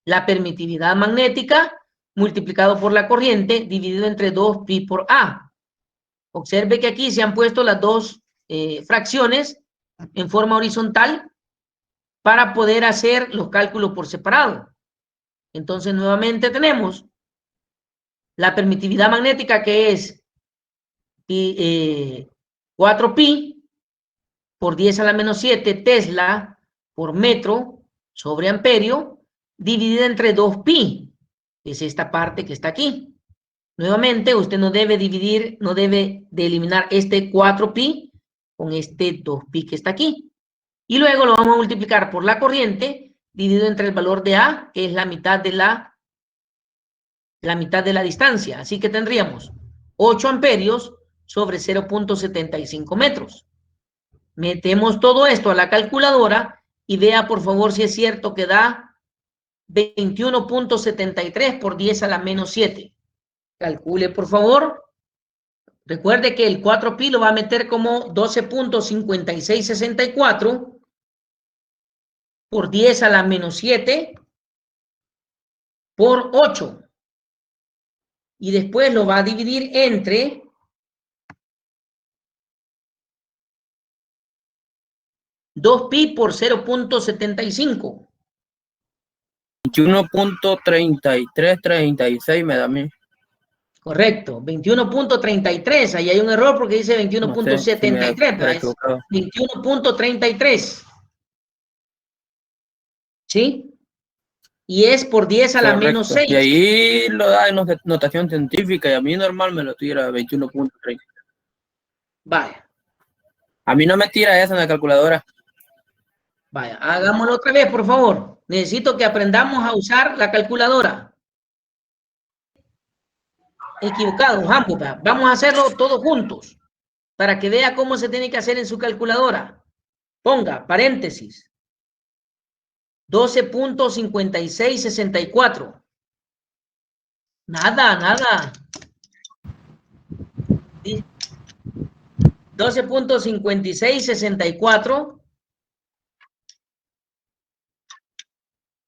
la permitividad magnética multiplicado por la corriente dividido entre 2pi por A. Observe que aquí se han puesto las dos fracciones en forma horizontal para poder hacer los cálculos por separado. Entonces, nuevamente tenemos la permitividad magnética, que es 4pi por 10 a la menos 7 Tesla por metro sobre amperio, dividida entre 2pi, que es esta parte que está aquí. Nuevamente, usted no debe dividir, no debe de eliminar este 4pi con este 2pi que está aquí. Y luego lo vamos a multiplicar por la corriente, dividido entre el valor de A, que es la mitad de la distancia. Así que tendríamos 8 amperios sobre 0.75 metros. Metemos todo esto a la calculadora y vea por favor si es cierto que da 21.73 por 10 a la menos 7. Calcule por favor. Recuerde que el 4pi lo va a meter como 12.5664 por 10 a la menos 7 por 8. Y después lo va a dividir entre 2pi por 0.75. 21.3336 me da a mí. Correcto, 21.33. Ahí hay un error porque dice 21.73. No sé, 21.33. ¿Sí? Y es por 10 a la menos 6. Y ahí lo da en notación científica y a mí normal me lo tira 21.30. Vaya. A mí no me tira eso en la calculadora. Vaya, hagámoslo otra vez, por favor. Necesito que aprendamos a usar la calculadora. Equivocados, ambos. Vamos a hacerlo todos juntos para que vea cómo se tiene que hacer en su calculadora. Ponga paréntesis. 12.5664. Nada. 12.5664.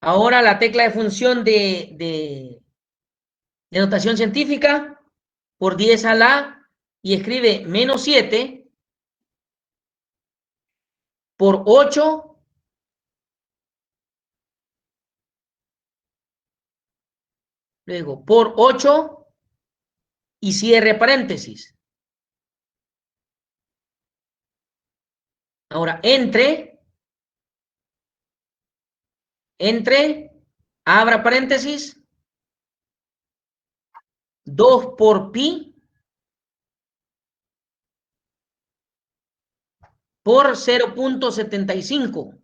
Ahora la tecla de función de notación científica por 10 a la y escribe menos 7 por 8 luego por 8 y cierre paréntesis. Ahora entre, abra paréntesis, 2 por pi por 0.75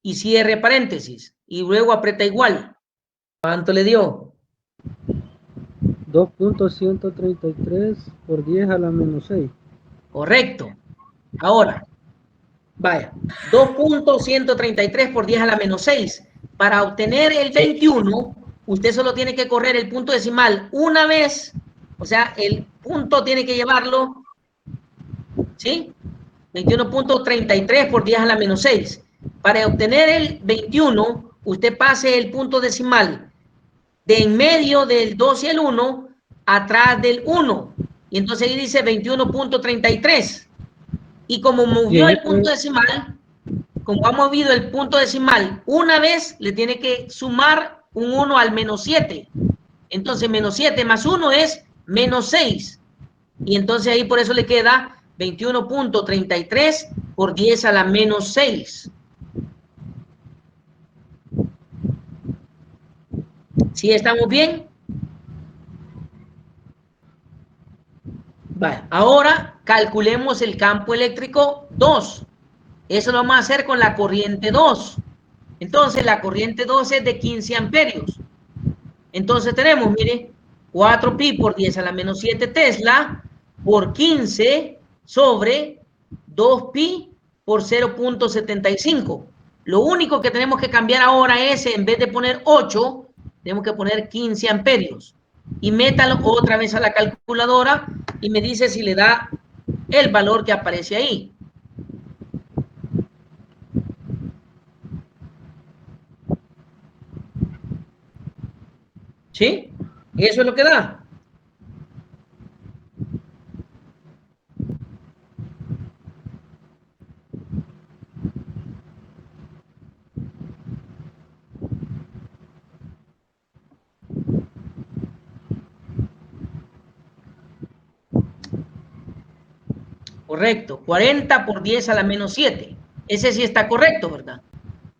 y cierre paréntesis y luego aprieta igual. ¿Cuánto le dio? 2.133 por 10 a la menos 6. Correcto. Ahora, vaya, 2.133 por 10 a la menos 6. Para obtener el 21, usted solo tiene que correr el punto decimal una vez, o sea, el punto tiene que llevarlo, ¿sí? 21.33 por 10 a la menos 6. Para obtener el 21, usted pase el punto decimal de en medio del 2 y el 1 atrás del 1. Y entonces ahí dice 21.33. Y como movió el punto decimal, como ha movido el punto decimal una vez, le tiene que sumar un 1 al menos 7. Entonces, menos 7 más 1 es menos 6. Y entonces ahí por eso le queda 21.33 por 10 a la menos 6. ¿Sí estamos bien? Vale, ahora calculemos el campo eléctrico 2. Eso lo vamos a hacer con la corriente 2. Entonces, la corriente 2 es de 15 amperios. Entonces tenemos, mire, 4pi por 10 a la menos 7 Tesla por 15 sobre 2pi por 0.75. Lo único que tenemos que cambiar ahora es, en vez de poner 8, tenemos que poner 15 amperios. Y métalo otra vez a la calculadora y me dice si le da el valor que aparece ahí. ¿Sí? Eso es lo que da. Correcto, 40 por 10 a la menos 7. Ese sí está correcto, ¿verdad?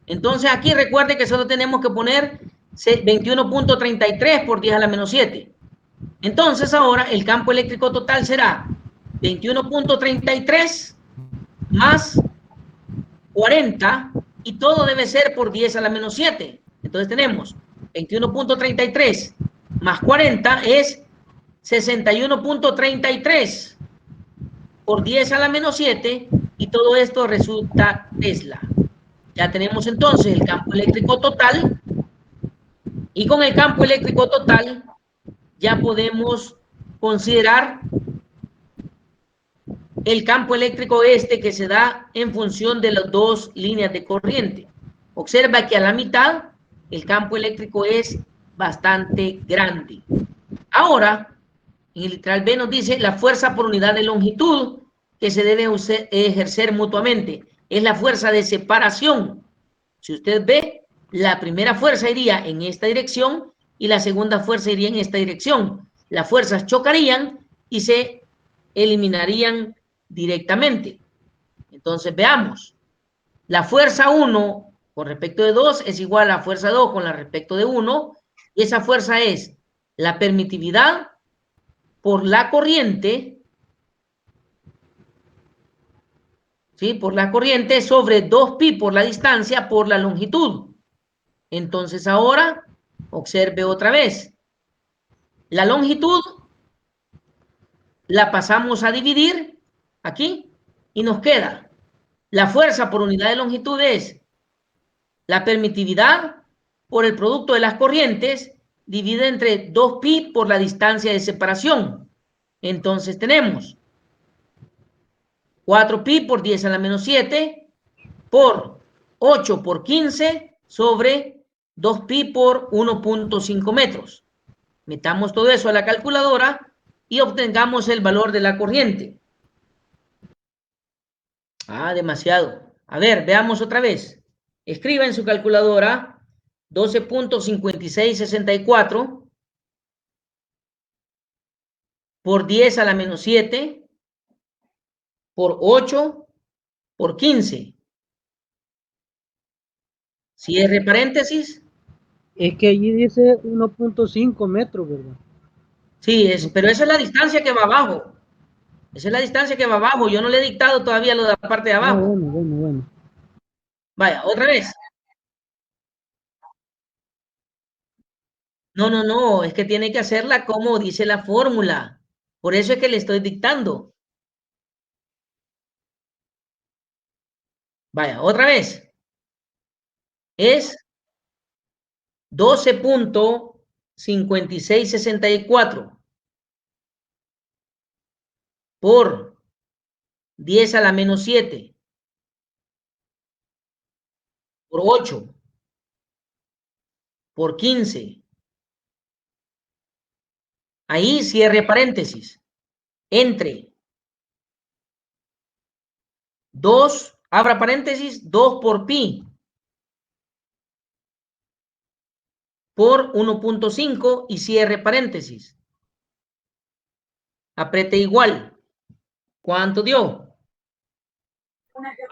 Entonces aquí recuerde que solo tenemos que poner 21.33 por 10 a la menos 7. Entonces ahora el campo eléctrico total será 21.33 más 40 y todo debe ser por 10 a la menos 7. Entonces tenemos 21.33 más 40 es 61.33 por 10 a la menos 7 y todo esto resulta Tesla. Ya tenemos entonces el campo eléctrico total y con el campo eléctrico total ya podemos considerar el campo eléctrico que se da en función de las dos líneas de corriente. Observa que a la mitad el campo eléctrico es bastante grande. Ahora, en el literal B nos dice la fuerza por unidad de longitud que se debe ejercer mutuamente. Es la fuerza de separación. Si usted ve, la primera fuerza iría en esta dirección y la segunda fuerza iría en esta dirección. Las fuerzas chocarían y se eliminarían directamente. Entonces veamos. La fuerza 1 con respecto de 2 es igual a la fuerza 2 con respecto de 1. Y esa fuerza es la permitividad por la corriente, ¿sí? Por la corriente sobre 2pi por la distancia por la longitud. Entonces ahora, observe otra vez. La longitud la pasamos a dividir aquí y nos queda la fuerza por unidad de longitud es la permitividad por el producto de las corrientes dividida entre 2pi por la distancia de separación. Entonces tenemos 4pi por 10 a la menos 7 por 8 por 15 sobre 2pi por 1.5 metros. Metamos todo eso a la calculadora y obtengamos el valor de la corriente. Demasiado. A ver, veamos otra vez. Escriba en su calculadora 12.5664 por 10 a la menos 7 por 8 por 15. Cierre paréntesis. Es que allí dice 1.5 metros, ¿verdad? Sí, pero esa es la distancia que va abajo. Esa es la distancia que va abajo. Yo no le he dictado todavía lo de la parte de abajo. Bueno. Vaya, otra vez. No, es que tiene que hacerla como dice la fórmula. Por eso es que le estoy dictando. Vaya, otra vez. Es 12.5664 por 10 a la menos 7 por 8 por 15. Ahí cierre paréntesis. Entre 2, abra paréntesis, 2 por pi por 1.5 y cierre paréntesis. Apriete igual. ¿Cuánto dio?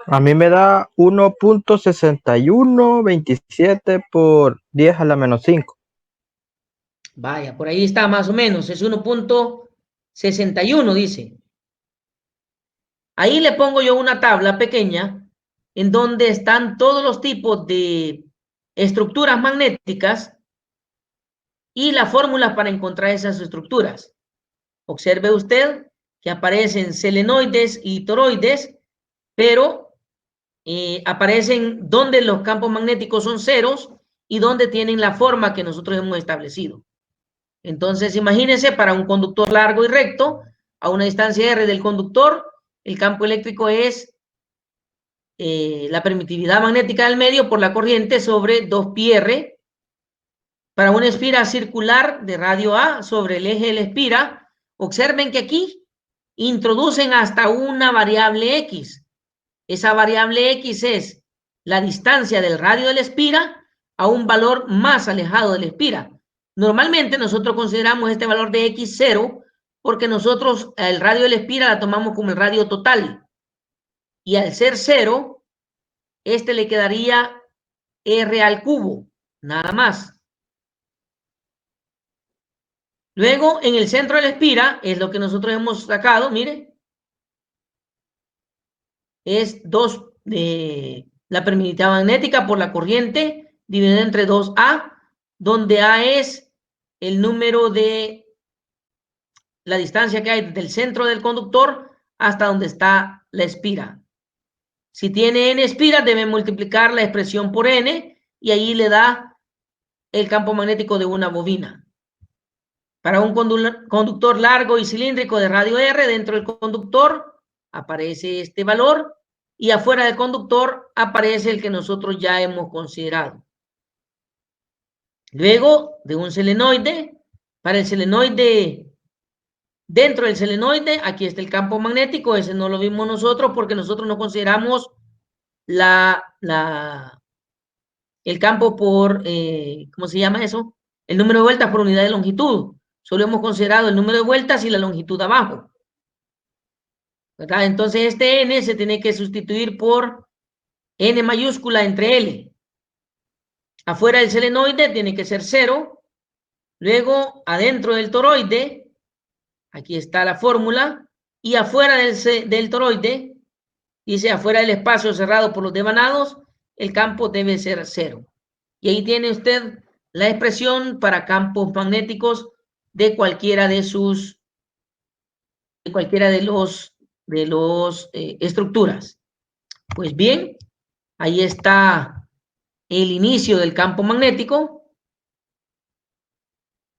A mí me da 1.6127 por 10 a la menos 5. Vaya, por ahí está más o menos. Es 1.61, dice. Ahí le pongo yo una tabla pequeña en donde están todos los tipos de estructuras magnéticas y las fórmulas para encontrar esas estructuras. Observe usted que aparecen selenoides y toroides, pero aparecen donde los campos magnéticos son ceros y donde tienen la forma que nosotros hemos establecido. Entonces, imagínense para un conductor largo y recto, a una distancia r del conductor, el campo eléctrico es la permitividad magnética del medio por la corriente sobre 2πr. Para una espira circular de radio A sobre el eje de la espira, observen que aquí introducen hasta una variable X. Esa variable X es la distancia del radio de la espira a un valor más alejado de la espira. Normalmente nosotros consideramos este valor de X 0 porque nosotros el radio de la espira la tomamos como el radio total. Y al ser 0, este le quedaría R al cubo, nada más. Luego, en el centro de la espira, es lo que nosotros hemos sacado, mire. Es 2 la permeabilidad magnética por la corriente dividida entre 2A, donde A es el número de la distancia que hay desde el centro del conductor hasta donde está la espira. Si tiene n espiras, debe multiplicar la expresión por n y ahí le da el campo magnético de una bobina. Para un conductor largo y cilíndrico de radio R, dentro del conductor aparece este valor y afuera del conductor aparece el que nosotros ya hemos considerado. Luego, de un solenoide, para el solenoide, dentro del solenoide, aquí está el campo magnético, ese no lo vimos nosotros porque nosotros no consideramos el campo por, ¿cómo se llama eso? El número de vueltas por unidad de longitud. Solo hemos considerado el número de vueltas y la longitud abajo, ¿verdad? Entonces este n se tiene que sustituir por n mayúscula entre L. Afuera del solenoide tiene que ser 0. Luego, adentro del toroide, aquí está la fórmula, y afuera del toroide, dice afuera del espacio cerrado por los devanados, el campo debe ser 0. Y ahí tiene usted la expresión para campos magnéticos de cualquiera de los estructuras. Pues bien, ahí está el inicio del campo magnético.